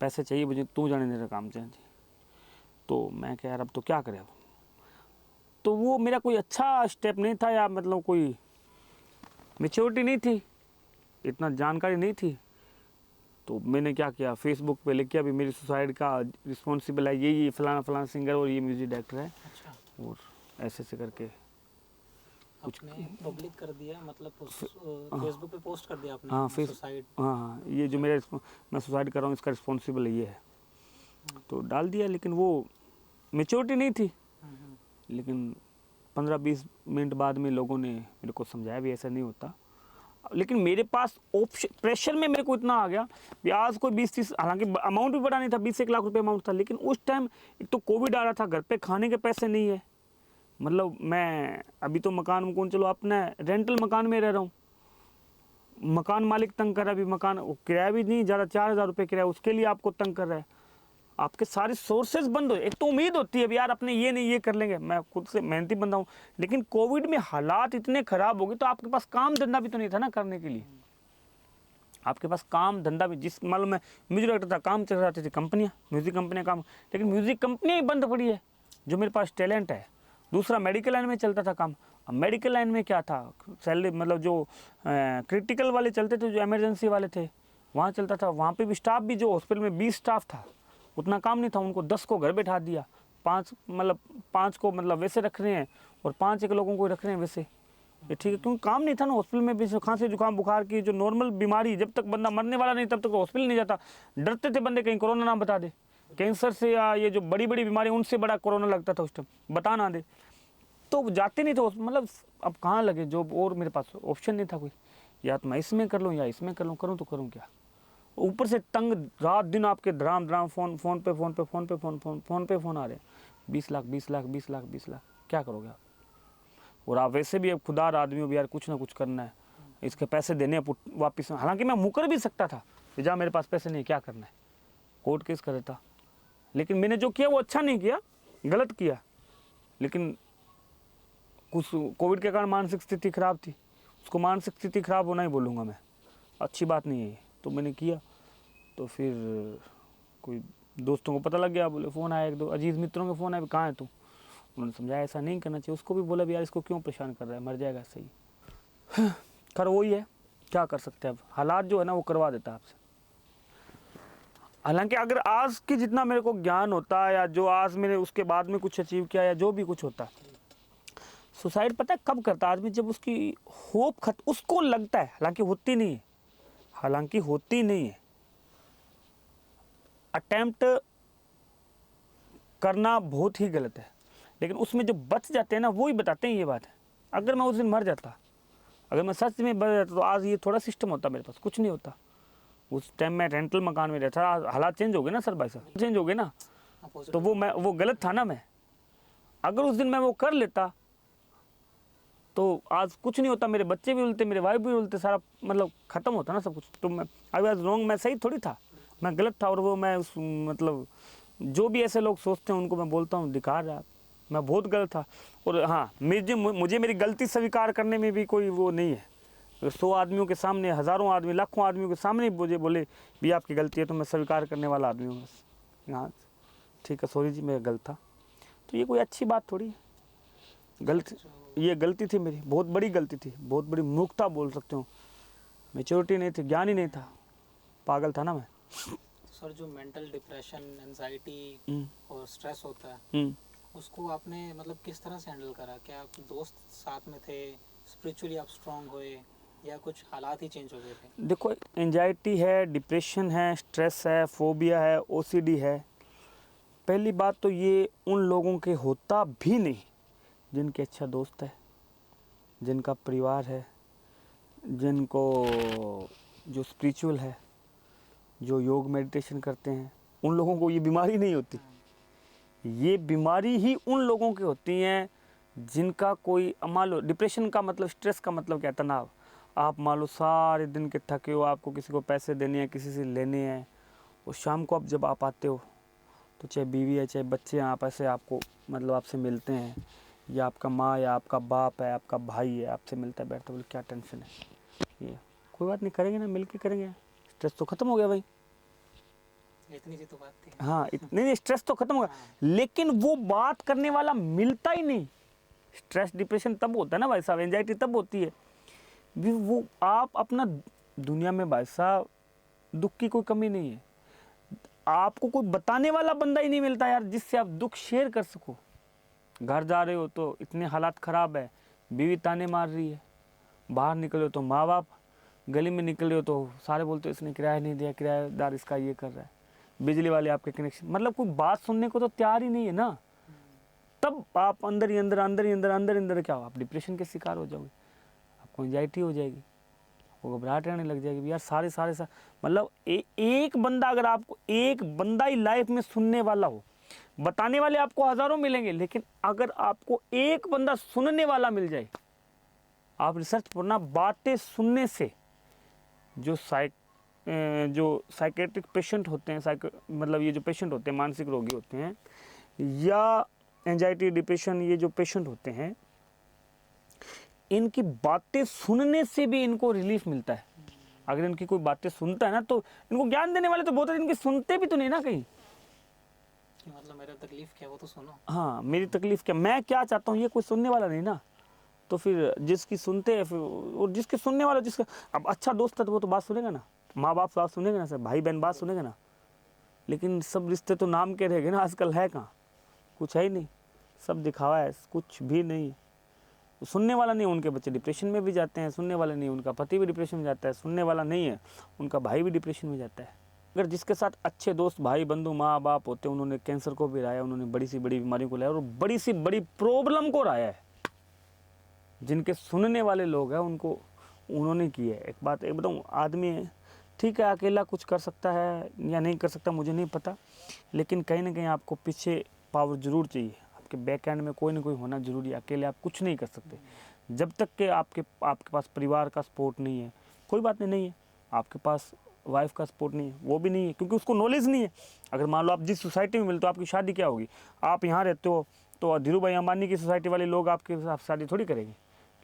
पैसे चाहिए मुझे, तू जाने दे रहा काम चाहिए। तो मैं कह यार अब तो क्या करें, अब तो वो मेरा कोई अच्छा स्टेप नहीं था, या मतलब कोई मैच्योरिटी नहीं थी, इतना जानकारी नहीं थी। तो मैंने क्या किया, फेसबुक पे लिख के, अभी मेरी सुसाइड का रिस्पॉन्सिबल है ये फलाना फलाना सिंगर, और ये म्यूजिक डायरेक्टर है, अच्छा। और ऐसे करके आपने पब्लिक कर दिया, मतलब फेसबुक पे पोस्ट कर दिया आपने? हाँ, सुसाइड, हाँ, ये जो मेरा मैं सुसाइड कर रहा हूँ इसका रिस्पॉन्सिबल ये है, तो डाल दिया। लेकिन वो मैच्योरिटी नहीं थी, लेकिन 15-20 मिनट बाद में लोगों ने मेरे को समझाया भी ऐसा नहीं होता, लेकिन मेरे पास ऑप्शन, प्रेशर में मेरे को इतना आ गया कि आज कोई 20-30, हालांकि अमाउंट भी बड़ा नहीं था, 20-1 लाख रुपए अमाउंट था, लेकिन उस टाइम एक तो कोविड आ रहा था, घर पे खाने के पैसे नहीं है। मतलब मैं अभी तो मकान चलो अपना रेंटल मकान में रह रहा हूँ, मकान मालिक तंग कर रहा है, अभी मकान किराया भी नहीं ज़्यादा, 4,000 रुपये किराया, उसके लिए आपको तंग कर रहा है। आपके सारे सोर्सेज बंद हो। एक तो उम्मीद होती है अब यार अपने ये नहीं ये कर लेंगे, मैं खुद से मेहनती बंदा हूँ, लेकिन कोविड में हालात इतने ख़राब हो गए तो आपके पास काम धंधा भी तो नहीं था ना करने के लिए। आपके पास काम धंधा भी, जिस मालूम मैं म्यूजिक डायरेक्टर था, काम चल रही थी कंपनियाँ, म्यूज़िक कंपनियाँ काम, लेकिन म्यूज़िक कंपनियाँ ही बंद पड़ी है जो मेरे पास टैलेंट है। दूसरा मेडिकल लाइन में चलता था काम। अब मेडिकल लाइन में क्या था, सैलरी मतलब जो क्रिटिकल वाले चलते थे, जो इमरजेंसी वाले थे, वहाँ चलता था। वहाँ पे भी स्टाफ भी, जो हॉस्पिटल में 20 स्टाफ था, उतना काम नहीं था, उनको 10 को घर बैठा दिया, 5 को मतलब वैसे रख रहे हैं और 5 एक लोगों को रख रहे हैं वैसे। ये ठीक है, क्योंकि काम नहीं था ना हॉस्पिटल में भी। खांसी जुकाम बुखार की जो नॉर्मल बीमारी, जब तक बंदा मरने वाला नहीं तब तक हॉस्पिटल नहीं जाता। डरते थे बंदे कहीं कोरोना ना बता दे, कैंसर से या ये जो बड़ी बड़ी बीमारी, उनसे बड़ा कोरोना लगता था उस टाइम, बता ना दे, तो जाते नहीं थे मतलब। अब कहाँ लगे जॉब, और मेरे पास ऑप्शन नहीं था कोई, या तो मैं इसमें कर लूँ या इसमें कर लूँ, करूँ तो करूँ क्या। ऊपर से तंग, रात दिन आपके धराम फोन पे फोन आ रहे हैं, 20 लाख 20 लाख 20 लाख 20 लाख, क्या करोगे आप। और आप वैसे भी अब खुदार आदमी हो भी यार, कुछ ना कुछ करना है, इसके पैसे देने हैं वापस। हालांकि मैं मुकर भी सकता था कि जहाँ मेरे पास पैसे नहीं, क्या करना है, कोर्ट केस कर देता, लेकिन मैंने जो किया वो अच्छा नहीं किया, गलत किया। लेकिन कुछ कोविड के कारण मानसिक स्थिति खराब थी, उसको मानसिक स्थिति खराब होना ही बोलूँगा मैं, अच्छी बात नहीं है ये। तो मैंने किया, तो फिर कोई दोस्तों को पता लग गया, बोले फ़ोन आया, 1-2 अजीज़ मित्रों के फ़ोन आए, कहाँ है तू। उन्होंने समझाया ऐसा नहीं करना चाहिए, उसको भी बोला भी यार इसको क्यों परेशान कर रहा है, मर जाएगा सही। खैर वही है, क्या कर सकते हैं, अब हालात जो है ना वो करवा देता है आपसे। हालांकि अगर आज की जितना मेरे को ज्ञान होता है, या जो आज मैंने उसके बाद में कुछ अचीव किया, या जो भी कुछ होता, सुसाइड पता है कब करता है आदमी, जब उसकी होप उसको लगता है, हालांकि होती नहीं है, हालांकि होती नहीं है। अटेम्प्ट करना बहुत ही गलत है, लेकिन उसमें जो बच जाते हैं ना वो ही बताते हैं ये बात है। अगर मैं उस दिन मर जाता, अगर मैं सच में बच जाता, तो आज ये थोड़ा सिस्टम होता, मेरे पास कुछ नहीं होता। उस टाइम मैं रेंटल मकान में रहता, हालात चेंज हो गए ना सर भाई साहब, चेंज हो गए ना, तो वो गलत था ना। मैं अगर उस दिन मैं वो कर लेता तो आज कुछ नहीं होता, मेरे बच्चे भी उलते, मेरे वाइफ भी उलते, सारा मतलब ख़त्म होता ना सब कुछ। तो मैं आई वाज रॉन्ग, मैं सही थोड़ी था, मैं गलत था। और वो मैं मतलब जो भी ऐसे लोग सोचते हैं उनको मैं बोलता हूँ धिक्कार है, मैं बहुत गलत था। और हाँ, मुझे मेरी गलती स्वीकार करने में भी कोई वो नहीं है। 100 आदमियों के सामने, हज़ारों आदमी, लाखों आदमियों के सामने मुझे बोले भी आपकी गलती है, तो मैं स्वीकार करने वाला आदमी हूँ बस। हाँ ठीक है, सॉरी जी मैं गलत था, तो ये कोई अच्छी बात थोड़ी है। ये गलती थी मेरी, बहुत बड़ी गलती थी, बहुत बड़ी मूर्खता बोल सकते हो। मैच्योरिटी नहीं थी, ज्ञान ही नहीं था, पागल था ना मैं। सर जो मेंटल डिप्रेशन, एंजाइटी और स्ट्रेस होता है, उसको आपने मतलब किस तरह से हैंडल करा? क्या दोस्त साथ में थे, स्पिरिचुअली आप स्ट्रांग हुए, या कुछ हालात ही चेंज हो गए थे? देखो, एंजाइटी है, डिप्रेशन है, स्ट्रेस है, फोबिया है, ओसीडी है। पहली बात तो ये उन लोगों के होता भी नहीं जिनके अच्छा दोस्त है, जिनका परिवार है, जिनको जो स्पिरिचुअल है, जो योग मेडिटेशन करते हैं, उन लोगों को ये बीमारी नहीं होती। ये बीमारी ही उन लोगों की होती हैं जिनका कोई, मान लो डिप्रेशन का मतलब, स्ट्रेस का मतलब क्या, तनाव। आप मान लो सारे दिन के थके हो, आपको किसी को पैसे देने हैं, किसी से लेने हैं, और शाम को जब आप आते हो तो चाहे बीवी है चाहे बच्चे हैं, आप ऐसे आपको मतलब आपसे मिलते हैं, या आपका माँ या आपका बाप है, आपका भाई है, आपसे मिलता है, बैठता, बोले क्या टेंशन है, ये कोई बात नहीं, करेंगे ना, मिल के करेंगे, स्ट्रेस तो ख़त्म हो गया भाई। इतनी सी तो बात थी। हाँ, नहीं स्ट्रेस तो खत्म होगा, लेकिन वो बात करने वाला मिलता ही नहीं। स्ट्रेस डिप्रेशन तब होता है ना भाई साहब, एंजाइटी तब होती है भी, वो आप अपना दुनिया में भाई साहब दुख की कोई कमी नहीं है, आपको कोई बताने वाला बंदा ही नहीं मिलता यार जिससे आप दुख शेयर कर सको। घर जा रहे हो तो इतने हालात ख़राब है, बीवी ताने मार रही है, बाहर निकले हो तो माँ बाप, गली में निकले हो तो सारे बोलते हो इसने किराया नहीं दिया, किराएदार इसका ये कर रहा है, बिजली वाले आपके कनेक्शन, मतलब कोई बात सुनने को तो तैयार ही नहीं है ना। तब आप अंदर ही अंदर क्या हो, आप डिप्रेशन के शिकार हो जाओगे, आपको एंजाइटी हो जाएगी, वो घबराहट रहने लग जाएगी यार। सारे मतलब एक बंदा, अगर आपको एक बंदा ही लाइफ में सुनने वाला हो, बताने वाले आपको हज़ारों मिलेंगे, लेकिन अगर आपको एक बंदा सुनने वाला मिल जाए, आप रिसर्च पढ़ना, बातें सुनने से जो साइकेट्रिक पेशेंट होते हैं, मतलब ये जो पेशेंट होते हैं, मानसिक रोगी होते हैं, या एंजाइटी डिप्रेशन, ये जो पेशेंट होते हैं, इनकी बातें सुनने से भी इनको रिलीफ मिलता है। अगर इनकी कोई बातें सुनता है ना, तो इनको ज्ञान देने वाले तो बहुत है, इनकी सुनते भी तो नहीं ना कहीं। मतलब मेरा तकलीफ क्या, वो तो सुनो। हाँ, मेरी तकलीफ क्या, मैं क्या चाहता हूँ, ये कोई सुनने वाला नहीं ना। तो फिर जिसकी सुनते हैं, फिर और जिसके सुनने वाला, जिसका अब अच्छा दोस्त है तो वो तो बात सुनेगा ना, माँ बाप बात सुनेगा ना, सब भाई बहन बात सुनेगा ना। लेकिन सब रिश्ते तो नाम के रह गए ना, आजकल है कहाँ, कुछ है ही नहीं, सब दिखावा है, कुछ भी नहीं। सुनने वाला नहीं, उनके बच्चे डिप्रेशन में भी जाते हैं, सुनने वाला नहीं, उनका पति भी डिप्रेशन में जाता है, सुनने वाला नहीं है, उनका भाई भी डिप्रेशन में जाता है। अगर जिसके साथ अच्छे दोस्त, भाई बंधु, माँ बाप होते हैं, उन्होंने कैंसर को भी हराया, उन्होंने बड़ी सी बड़ी बीमारियों को लाया और बड़ी सी बड़ी प्रॉब्लम को हराया है। जिनके सुनने वाले लोग हैं, उनको उन्होंने किया है। एक बात एक बताऊँ, आदमी ठीक है अकेला कुछ कर सकता है या नहीं कर सकता मुझे नहीं पता, लेकिन कहीं ना कहीं आपको पीछे पावर ज़रूर चाहिए, आपके बैक एंड में कोई ना कोई होना ज़रूरी है। अकेले आप कुछ नहीं कर सकते जब तक कि आपके पास परिवार का सपोर्ट नहीं है। कोई बात नहीं है, आपके पास वाइफ का सपोर्ट नहीं है, वो भी नहीं है, क्योंकि उसको नॉलेज नहीं है। अगर मान लो आप जिस सोसाइटी में मिलते हो, आपकी शादी क्या होगी, आप यहाँ रहते हो तो धीरू भाई अंबानी की सोसाइटी वाले लोग आपके साथ शादी थोड़ी करेंगे।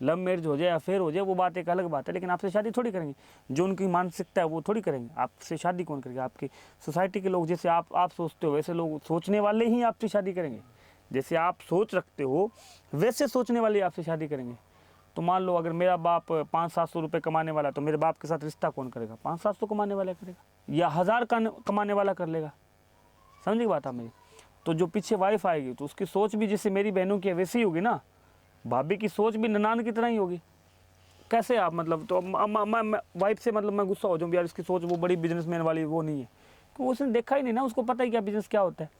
लव मैरिज हो जाए, अफेयर हो जाए, वो बात एक अलग बात है, लेकिन आपसे शादी थोड़ी करेंगे। जो उनकी मानसिकता है वो थोड़ी करेंगे। आपसे शादी कौन करेगा? आपकी सोसाइटी के लोग। जैसे आप सोचते हो वैसे लोग, सोचने वाले ही आपसे शादी करेंगे। जैसे आप सोच रखते हो वैसे सोचने वाले आपसे शादी करेंगे। तो मान लो अगर मेरा बाप 500-700 रुपये कमाने वाला, तो मेरे बाप के साथ रिश्ता कौन करेगा? 500-700 कमाने वाला करेगा या 1000 कमाने वाला कर लेगा। समझी बात आप मेरी? तो जो पीछे वाइफ आएगी तो उसकी सोच भी जैसे मेरी बहनों की वैसी ही होगी ना। भाभी की सोच भी ननान की तरह ही होगी। कैसे आप मतलब, तो मैं वाइफ से मतलब मैं गुस्सा हो जाऊँ यार, इसकी सोच वो बड़ी बिजनेसमैन वाली वो नहीं है, क्योंकि उसने देखा ही नहीं ना, उसको पता ही क्या बिजनेस क्या होता है।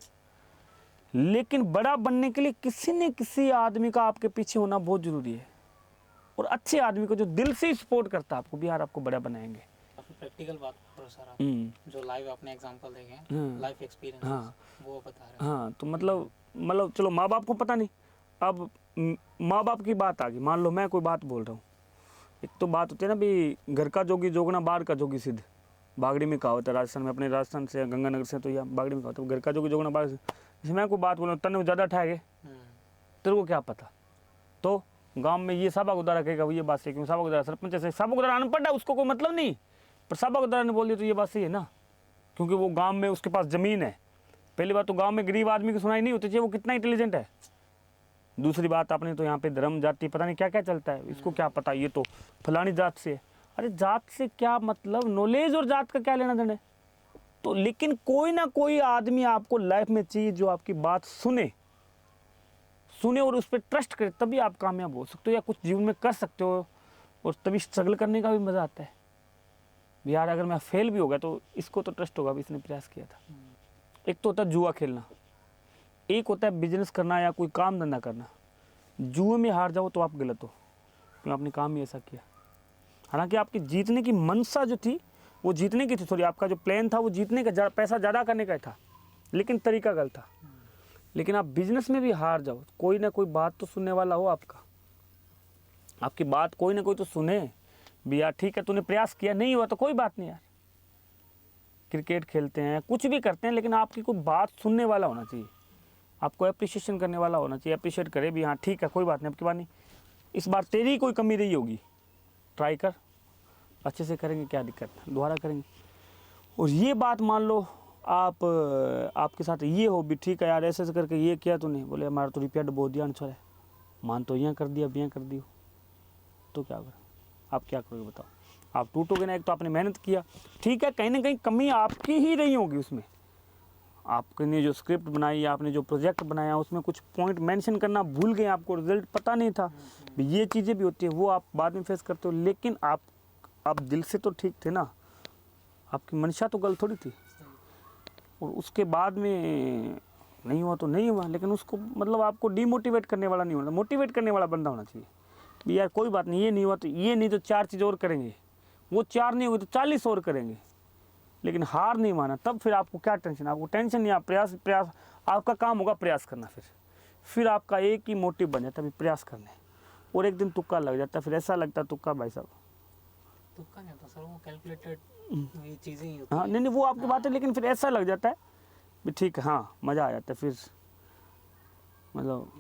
लेकिन बड़ा बनने के लिए किसी न किसी आदमी का आपके पीछे होना बहुत ज़रूरी है, और अच्छे आदमी को जो दिल से सपोर्ट करता है आपको भी, यार आपको बड़ा बनाएंगे। प्रैक्टिकल बात करो सर आप, जो लाइव आपने एग्जांपल देखे, लाइफ एक्सपीरियंस, हाँ वो बता रहे हैं। हाँ, तो मतलब चलो माँ बाप को पता नहीं, अब माँ बाप की बात आ गई। मान लो मैं कोई बात बोल रहा हूँ, एक तो बात होती है ना भी, घर का जोगी जोगना बाहर का जोगी सिद्ध, बागड़ी में कहावत है राजस्थान में, अपने राजस्थान से गंगानगर से, तो यहाँ बागड़ी में कहावत है, घर का जोगी जोगना बाहर से। जैसे मैं कोई बात बोल रहा हूँ, तने ज़्यादा ठाएगे, तेरे को क्या पता। तो गांव में ये साबा गुदारा कहेगा, वो ये बात सही, क्योंकि साबा गुदारा सरपंच है, साबा गुदारा अनपढ़ है, उसको कोई मतलब नहीं, पर साबा गुदारा ने बोल दिया तो ये बात सही है ना, क्योंकि वो गांव में उसके पास ज़मीन है। पहली बात तो गांव में गरीब आदमी की सुनाई नहीं होती चाहिए, वो कितना इंटेलिजेंट है। दूसरी बात, आपने तो यहाँ पे धर्म जाति पता नहीं क्या क्या चलता है, इसको क्या पता, ये तो फलानी जात से है। अरे जात से क्या मतलब, नॉलेज और जात का क्या लेना देना है। तो लेकिन कोई ना कोई आदमी आपको लाइफ में चाहिए जो आपकी बात सुने और उस पर ट्रस्ट करे, तभी आप कामयाब हो सकते हो या कुछ जीवन में कर सकते हो। और तभी स्ट्रगल करने का भी मज़ा आता है। यार अगर मैं फेल भी हो गया तो इसको तो ट्रस्ट होगा, इसने प्रयास किया था। एक तो होता है जुआ खेलना, एक होता है बिजनेस करना या कोई काम धंधा करना। जुए में हार जाओ तो आप गलत हो, क्योंकि आपने काम ही ऐसा किया। हालांकि आपकी जीतने की मंशा जो थी वो जीतने की थी, सॉरी आपका जो प्लान था वो जीतने का, पैसा ज़्यादा करने का था, लेकिन तरीका गलत था। लेकिन आप बिजनेस में भी हार जाओ, कोई ना कोई बात तो सुनने वाला हो आपकी बात कोई ना कोई तो सुने भी, यार ठीक है तूने प्रयास किया, नहीं हुआ तो कोई बात नहीं यार। क्रिकेट खेलते हैं, कुछ भी करते हैं, लेकिन आपकी कोई बात सुनने वाला होना चाहिए, आपको अप्रिशिएशन करने वाला होना चाहिए। अप्रिशिएट करे भी, हाँ ठीक है कोई बात नहीं, अब की बात नहीं, इस बार तेरी कोई कमी रही होगी, ट्राई कर, अच्छे से करेंगे, क्या दिक्कत है, दोबारा करेंगे। और ये बात मान लो आपके साथ ये हो भी, ठीक है यार ऐसे ऐसे करके ये किया तूने, बोले हमारा तो रुपया डबो दिया अनुसार है, मान तो यहाँ कर दिया, अब यहाँ कर दियो, तो क्या करें, आप क्या करोगे बताओ। आप टूटोगे ना। एक तो आपने मेहनत किया, ठीक है कहीं ना कहीं कमी आपकी ही रही होगी उसमें, आपने जो स्क्रिप्ट बनाई, आपने जो प्रोजेक्ट बनाया, उसमें कुछ पॉइंट मेंशन करना भूल गए, आपको रिजल्ट पता नहीं था, ये चीज़ें भी होती है, वो आप बाद में फेस करते हो। लेकिन आप दिल से तो ठीक थे ना, आपकी मंशा तो गलत थोड़ी थी। और उसके बाद में नहीं हुआ तो नहीं हुआ, लेकिन उसको मतलब आपको डीमोटिवेट करने वाला नहीं होना, मोटिवेट करने वाला बंदा होना चाहिए भी, यार कोई बात नहीं, ये नहीं हुआ तो ये नहीं तो 4 चीज़ और करेंगे, वो 4 नहीं हुए तो 40 और करेंगे, लेकिन हार नहीं माना। तब फिर आपको क्या टेंशन, आपको टेंशन नहीं, आप प्रयास आपका काम होगा प्रयास करना। फिर आपका एक ही मोटिव बन जाता है प्रयास करने, और एक दिन तुक्का लग जाता है। फिर ऐसा लगता है तुक्का भाई साहब, तुक्का नहीं होता सर, वो कैलकुलेटेड ये चीज़ें ही होती हाँ हैं। नहीं वो आपकी बात है, लेकिन फिर ऐसा लग जाता है भी ठीक है, हाँ मज़ा आ जाता है। फिर मतलब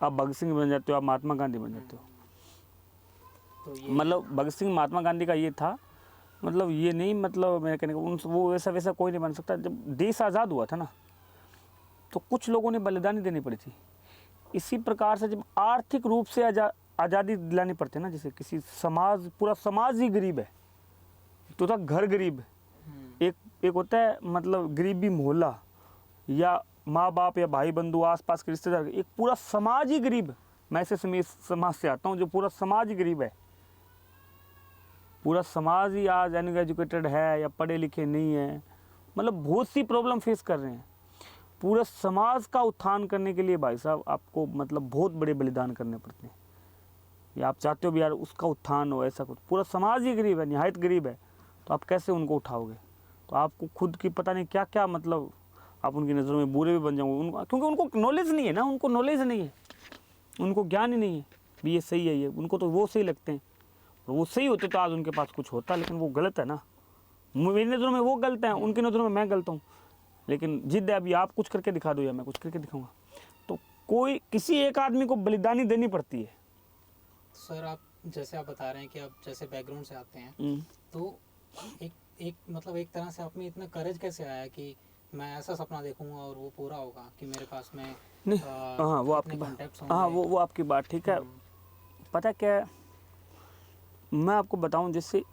आप भगत सिंह बन जाते हो, आप महात्मा गांधी बन जाते हो। तो ये मतलब भगत सिंह महात्मा गांधी का ये था, मतलब ये नहीं, मतलब मैं कहने का वो वैसा कोई नहीं बन सकता। जब देश आज़ाद हुआ था ना, तो कुछ लोगों ने बलिदानी देनी पड़ी थी। इसी प्रकार से जब आर्थिक रूप से आज़ादी दिलानी पड़ती है ना, जैसे किसी समाज, पूरा समाज ही गरीब है, तो था घर गरीब है, एक होता है मतलब गरीबी मोहल्ला, या माँ बाप या भाई बंधु आसपास के रिश्तेदार, एक पूरा समाज ही गरीब है। मैं ऐसे समाज से आता हूँ जो पूरा समाज ही गरीब है। पूरा समाज ही आज अनएजुकेटेड है या पढ़े लिखे नहीं है, मतलब बहुत सी प्रॉब्लम फेस कर रहे हैं। पूरा समाज का उत्थान करने के लिए भाई साहब आपको मतलब बहुत बड़े बलिदान करने पड़ते हैं। या आप चाहते हो भी यार उसका उत्थान हो, ऐसा कुछ, पूरा समाज ही गरीब है, निहायत गरीब है, तो आप कैसे उनको उठाओगे? तो आपको खुद की पता नहीं क्या क्या, मतलब आप उनकी नज़रों में बुरे भी बन जाओगे उनको, क्योंकि उनको नॉलेज नहीं है ना, उनको नॉलेज नहीं है, उनको ज्ञान ही नहीं है भी ये सही है, ये उनको तो वो सही लगते हैं। और वो सही होते तो आज उनके पास कुछ होता, लेकिन वो गलत है ना। मेरी नज़रों में वो गलत है, उनकी नज़रों में मैं गलत हूँ। लेकिन जिद है अभी आप कुछ करके दिखा दो या मैं कुछ करके दिखाऊंगा, तो कोई किसी एक आदमी को बलिदानी देनी पड़ती है। सर आप जैसे आप बता रहे हैं कि आप जैसे बैकग्राउंड से आते हैं, तो एक मतलब एक तरह से आप में इतना करेज कैसे आया कि मैं ऐसा सपना देखूंगा और वो पूरा होगा कि मेरे पास में नहीं हाँ वो आपकी कॉन्टैक्ट्स बात, हाँ वो आपकी बात ठीक है। पता क्या है, मैं आपको बताऊं, जैसे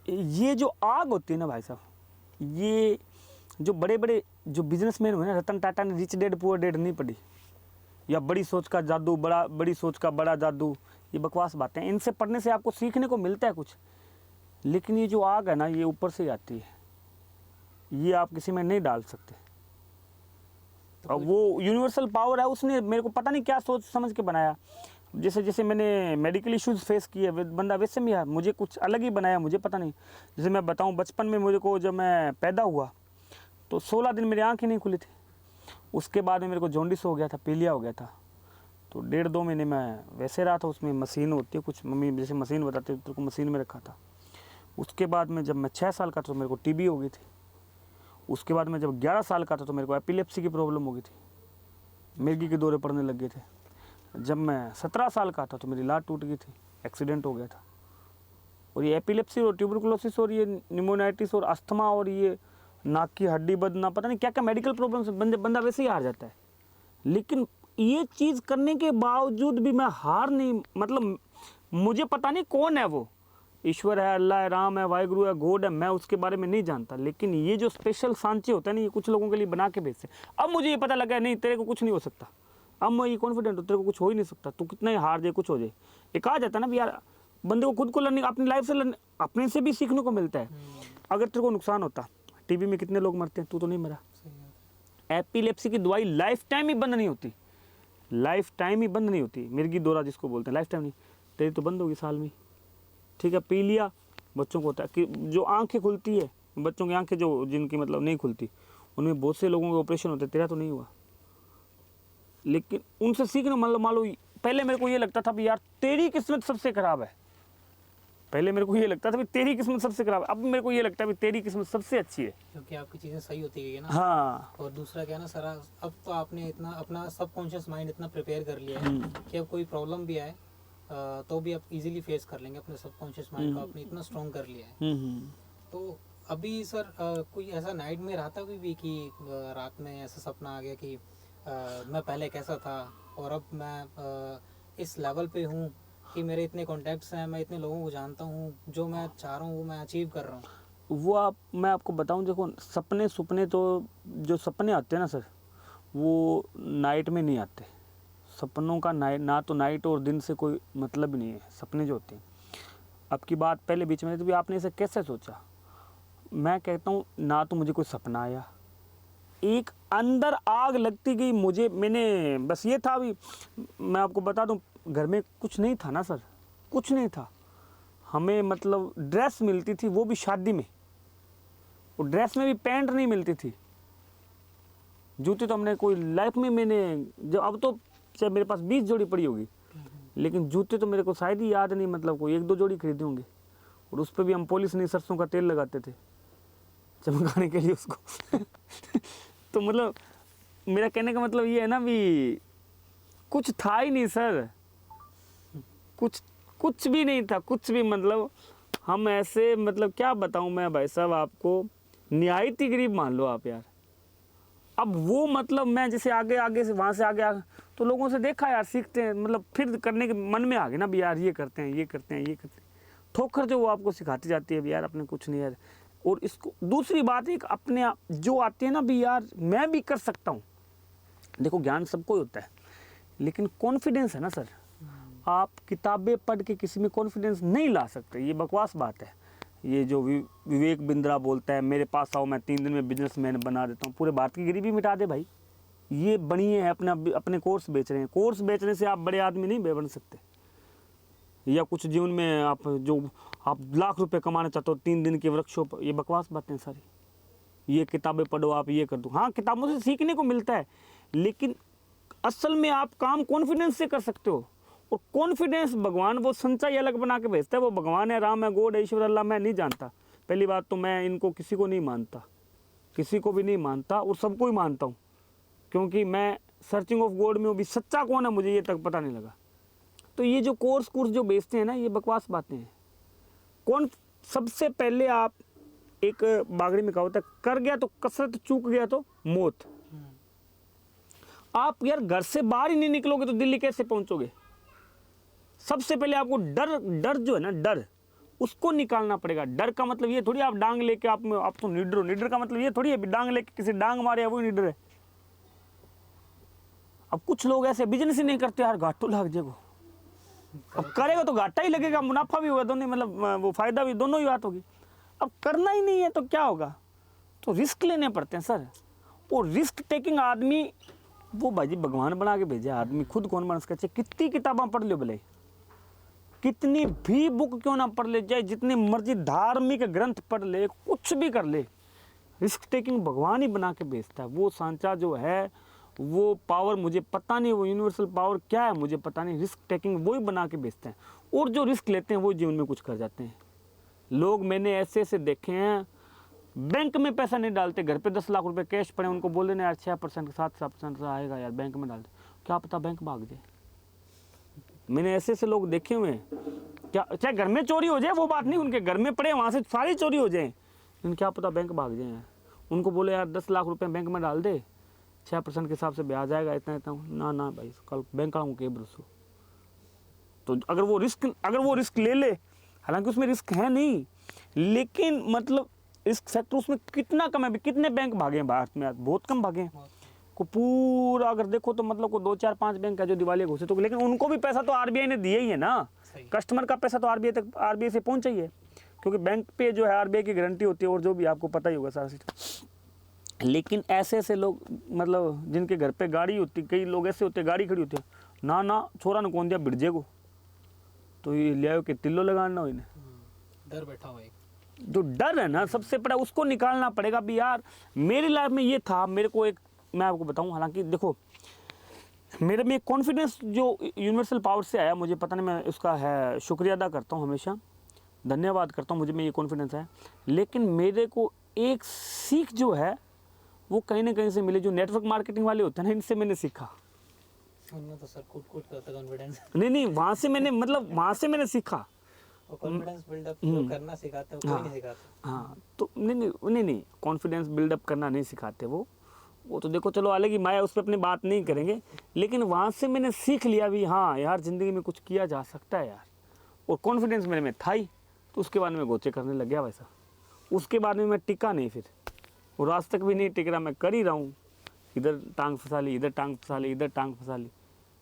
ये जो आग होती है ना भाई साहब, ये जो बड़े बड़े जो बिजनेसमैन हुए ना, रतन टाटा ने रिच डैड पुअर डैड नहीं पढ़ी, या बड़ी सोच का जादू, बड़ी सोच का बड़ा जादू, ये बकवास बातें। इनसे पढ़ने से आपको सीखने को मिलता है कुछ, लेकिन ये जो आग है ना, ये ऊपर से आती है, ये आप किसी में नहीं डाल सकते। और वो यूनिवर्सल पावर है, उसने मेरे को पता नहीं क्या सोच समझ के बनाया। जैसे जैसे मैंने मेडिकल इश्यूज फेस किए, बंदा वैसे में यार मुझे कुछ अलग ही बनाया, मुझे पता नहीं। जैसे मैं बताऊं, बचपन में मुझे को जब मैं पैदा हुआ तो 16 दिन मेरी आँख ही नहीं खुली थी। उसके बाद में मेरे को जॉन्डिस हो गया था, पीलिया हो गया था, तो 1.5-2 महीने मैं वैसे रहा था। उसमें मशीन होती है कुछ, मम्मी जैसे मशीन बताते तो मशीन में रखा था। उसके बाद में जब मैं 6 साल का था तो मेरे को टीबी हो गई थी। उसके बाद में जब 11 साल का था तो मेरे को एपिलेप्सी की प्रॉब्लम हो गई थी, मिर्गी के दौरे पड़ने लग गए थे। जब मैं 17 साल का था तो मेरी लात टूट गई थी, एक्सीडेंट हो गया था। और ये एपिलेप्सी और ट्यूबरकुलोसिस और ये निमोनाइटिस और अस्थमा और ये नाक की हड्डी बदना, पता नहीं क्या क्या मेडिकल प्रॉब्लम्स, बंदा वैसे ही हार जाता है। लेकिन ये चीज़ करने के बावजूद भी मैं हार नहीं, मतलब मुझे पता नहीं कौन है वो, ईश्वर है, अल्लाह है, राम है, वाहिगुरु है, गॉड है, मैं उसके बारे में नहीं जानता। लेकिन ये जो स्पेशल सांचे होता है ना, ये कुछ लोगों के लिए बना के भेजते। अब मुझे ये पता लगा नहीं तेरे को कुछ नहीं हो सकता, अब मैं ये कॉन्फिडेंट हूँ तेरे को कुछ हो ही नहीं सकता, तू कितना ही हार जाए कुछ हो जाए। एक आ जाता है ना भी यार, बंदे को खुद को लर्निंग, अपनी लाइफ से अपने से भी सीखने को मिलता है। अगर तेरे को नुकसान होता, टीबी में कितने लोग मरते हैं, तू तो नहीं मरा। एपिलेप्सी की दवाई लाइफ टाइम ही बंद नहीं होती, लाइफ टाइम ही बंद नहीं होती। मिर्गी दौरा जिसको बोलते हैं, लाइफ टाइम नहीं, तेरी तो बंद होगी साल में, ठीक है। पीलिया बच्चों को होता है कि जो आंखें खुलती है, बच्चों की आंखें जो जिनकी मतलब नहीं खुलती, उनमें बहुत से लोगों के ऑपरेशन होते हैं, तेरा तो नहीं हुआ। लेकिन उनसे सीखना, मतलब मान लो पहले मेरे को ये लगता था भी यार तेरी किस्मत सबसे खराब है, पहले मेरे को ये लगता था भी तेरी किस्मत सबसे खराब है, अब मेरे को ये लगता है भी तेरी किस्मत सबसे अच्छी है, क्योंकि आपकी चीज़ें सही होती गई है ना। हाँ। और दूसरा क्या है ना सर, अब तो आपने इतना अपना सबकॉन्शियस माइंड इतना प्रिपेयर कर लिया है कि अब कोई प्रॉब्लम भी आए तो भी आप इजीली फेस कर लेंगे। अपने सबकॉन्शियस माइंड को आपने इतना स्ट्रॉन्ग कर लिया है। तो अभी सर कोई ऐसा नाइट में रहता भी कि रात में ऐसा सपना आ गया कि मैं पहले कैसा था और अब मैं इस लेवल पे हूँ कि मेरे इतने कॉन्टैक्ट्स हैं, मैं इतने लोगों को जानता हूँ, जो मैं चाह रहा हूँ वो मैं अचीव कर रहा हूँ। वो मैं आपको बताऊं, देखो सपने तो जो सपने आते हैं ना सर, वो नाइट में नहीं आते। सपनों का ना तो नाइट और दिन से कोई मतलब ही नहीं है। सपने जो होते हैं, आपकी बात पहले बीच में तो भी आपने इसे कैसे सोचा, मैं कहता हूँ ना तो मुझे कोई सपना आया, एक अंदर आग लगती गई मुझे। मैंने बस ये था भी, मैं आपको बता दूं, घर में कुछ नहीं था ना सर, कुछ नहीं था। हमें मतलब ड्रेस मिलती थी, वो भी शादी में, वो ड्रेस में भी पैंट नहीं मिलती थी। जूते तो हमने कोई लाइफ में मैंने जो अब तो चाहे मेरे पास 20 जोड़ी पड़ी होगी, लेकिन जूते तो मेरे को शायद ही याद नहीं, मतलब कोई 1-2 जोड़ी खरीदे होंगे। और उस पर भी हम पॉलिश नहीं सरसों का तेल लगाते थे चमकाने के लिए उसको तो मतलब मेरा कहने का मतलब ये है ना भी कुछ था ही नहीं सर, कुछ भी नहीं था, कुछ भी। मतलब हम ऐसे, मतलब क्या बताऊं मैं भाई साहब आपको, निहायत ही गरीब मान लो आप यार। अब वो मतलब मैं जैसे आगे से वहाँ से आगे तो लोगों से देखा यार, सीखते हैं, मतलब फिर करने के मन में आ गए ना भी यार, ये करते हैं, ये करते हैं, ये करते हैं। ठोकर जो वो आपको सिखाती जाती है भी यार, अपने कुछ नहीं यार। और इसको दूसरी बात एक अपने आप जो आती है ना भी यार, मैं भी कर सकता हूँ। देखो ज्ञान सबको होता है, लेकिन कॉन्फिडेंस है ना सर, आप किताबें पढ़ के किसी में कॉन्फिडेंस नहीं ला सकते, ये बकवास बात है। ये जो विवेक बिंद्रा बोलता है मेरे पास आओ मैं 3 दिन में बिजनेसमैन बना देता हूँ, पूरे भारत की गरीबी मिटा दे भाई। ये बनिए है अपने कोर्स बेच रहे हैं, कोर्स बेचने से आप बड़े आदमी नहीं बन सकते। या कुछ जीवन में आप लाख रुपए कमाना चाहते हो 3 दिन के वर्कशॉप, ये बकवास बातें सारी। ये किताबें पढ़ो, आप ये कर दो, हाँ किताबों से सीखने को मिलता है, लेकिन असल में आप काम कॉन्फिडेंस से कर सकते हो। और कॉन्फिडेंस भगवान वो संचय अलग बना के भेजता है, वो भगवान है, राम है, गॉड है, ईश्वर, अल्लाह मैं नहीं जानता। पहली बात तो मैं इनको किसी को नहीं मानता, किसी को भी नहीं मानता, और सबको ही मानता हूँ, क्योंकि मैं सर्चिंग ऑफ गॉड में हूँ। भी सच्चा कौन है मुझे ये तक पता नहीं लगा। तो ये जो कोर्स जो बेचते हैं ना, ये बकवास बातें हैं। कौन सबसे पहले आप एक बागड़ी में कहावत है, कर गया तो कसरत, चूक गया तो मौत। आप यार घर से बाहर ही नहीं निकलोगे तो दिल्ली कैसे पहुंचोगे? सबसे पहले आपको डर जो है ना, डर उसको निकालना पड़ेगा। डर का मतलब ये थोड़ी आप डांग लेके आप तो निडर हो। निडर का मतलब ये थोड़ी है डांग लेके किसी डांग मारे वो निडर है। अब कुछ लोग ऐसे बिजनेस ही नहीं करते यार, घाटू लग जाएगा। अब करेगा तो घाटा ही लगेगा, मुनाफा भी होगा दोनों, मतलब वो फायदा भी, दोनों ही बात होगी। अब करना ही नहीं है तो क्या होगा? तो रिस्क लेने पड़ते हैं सर। और रिस्क टेकिंग आदमी वो भाई भगवान बना के भेजे, आदमी खुद कौन बन सकता है। कितनी किताबें पढ़ लो भले, कितनी भी बुक क्यों ना पढ़ ले, चाहे जितनी मर्जी धार्मिक ग्रंथ पढ़ ले, कुछ भी कर ले, रिस्क टेकिंग भगवान ही बना के भेजता है। वो सांचा जो है, वो पावर मुझे पता नहीं, वो यूनिवर्सल पावर क्या है मुझे पता नहीं, रिस्क टेकिंग वो ही बना के भेजते हैं। और जो रिस्क लेते हैं वो जीवन में कुछ कर जाते हैं। लोग मैंने ऐसे ऐसे देखे हैं, बैंक में पैसा नहीं डालते, घर पे 10 लाख रुपए कैश पड़े, उनको बोल देना यार 6% 7% आएगा यार, बैंक में डाल दे, क्या पता बैंक भाग जाए। मैंने ऐसे ऐसे लोग देखे हुए हैं, क्या चाहे घर में चोरी हो जाए वो बात नहीं, उनके घर में पड़े वहाँ से सारी चोरी हो जाए, लेकिन क्या पता बैंक भाग जाए। उनको बोले यार 10 लाख रुपए बैंक में डाल दे, 6% के हिसाब से ब्याज आएगा, इतना इतना, ना भाई कल बैंक वालों के भरोसे। तो अगर वो रिस्क ले ले, हालांकि उसमें रिस्क है नहीं, लेकिन मतलब रिस्क फैक्टर उसमें कितना कम है। कितने बैंक भागे हैं भारत में? बहुत कम भागे हैं। को पूरा अगर देखो तो मतलब को 2 4 5 बैंक है जो दिवालिया घोषित हो, लेकिन उनको भी पैसा तो आरबीआई ने दिया ही है ना। कस्टमर का पैसा तो आरबीआई से पहुंचा ही है, क्योंकि बैंक पे जो है आरबीआई की गारंटी होती है, और जो भी आपको पता ही होगा सारा सिस्टम। लेकिन ऐसे ऐसे लोग, मतलब जिनके घर पे गाड़ी होती, कई लोग ऐसे होते गाड़ी खड़ी होती है, ना छोरा ने कौन दिया बिड़जे को, तो ये ले आओ कि तिल्लो लगाना हो इन्हें, डर बैठा हुआ है। जो डर है ना सबसे बड़ा, उसको निकालना पड़ेगा। भी यार मेरी लाइफ में ये था, मेरे को एक मैं आपको बताऊं, हालांकि देखो मेरे में कॉन्फिडेंस जो यूनिवर्सल पावर से आया, मुझे पता नहीं, मैं उसका है शुक्रिया अदा करता हूं, हमेशा धन्यवाद करता हूं, मुझे में ये कॉन्फिडेंस है। लेकिन मेरे को एक सीख जो है वो कहीं ना कहीं से मिली, जो नेटवर्क मार्केटिंग वाले होते हैं ना, इनसे मैंने सीखा। उनमें तो सर कूट करता कॉन्फिडेंस। नहीं वहाँ से मैंने सीखा। वो कॉन्फिडेंस बिल्डअप जो करना सिखाते हैं वो कोई नहीं सिखाता। हाँ तो नहीं कॉन्फिडेंस बिल्डअप करना नहीं सिखाते वो तो देखो चलो अलग ही माया, उस पर अपनी बात नहीं करेंगे। लेकिन वहाँ से मैंने सीख लिया भी हाँ यार ज़िंदगी में कुछ किया जा सकता है यार, और कॉन्फिडेंस मेरे में था ही। तो उसके बाद में गोचे करने लग गया वैसा। उसके बाद में मैं टिका नहीं फिर, और आज तक भी नहीं टिक रहा। मैं कर ही रहा हूँ, इधर टांग फंसा ली, इधर टांग फंसा ली, इधर टांग फंसा ली,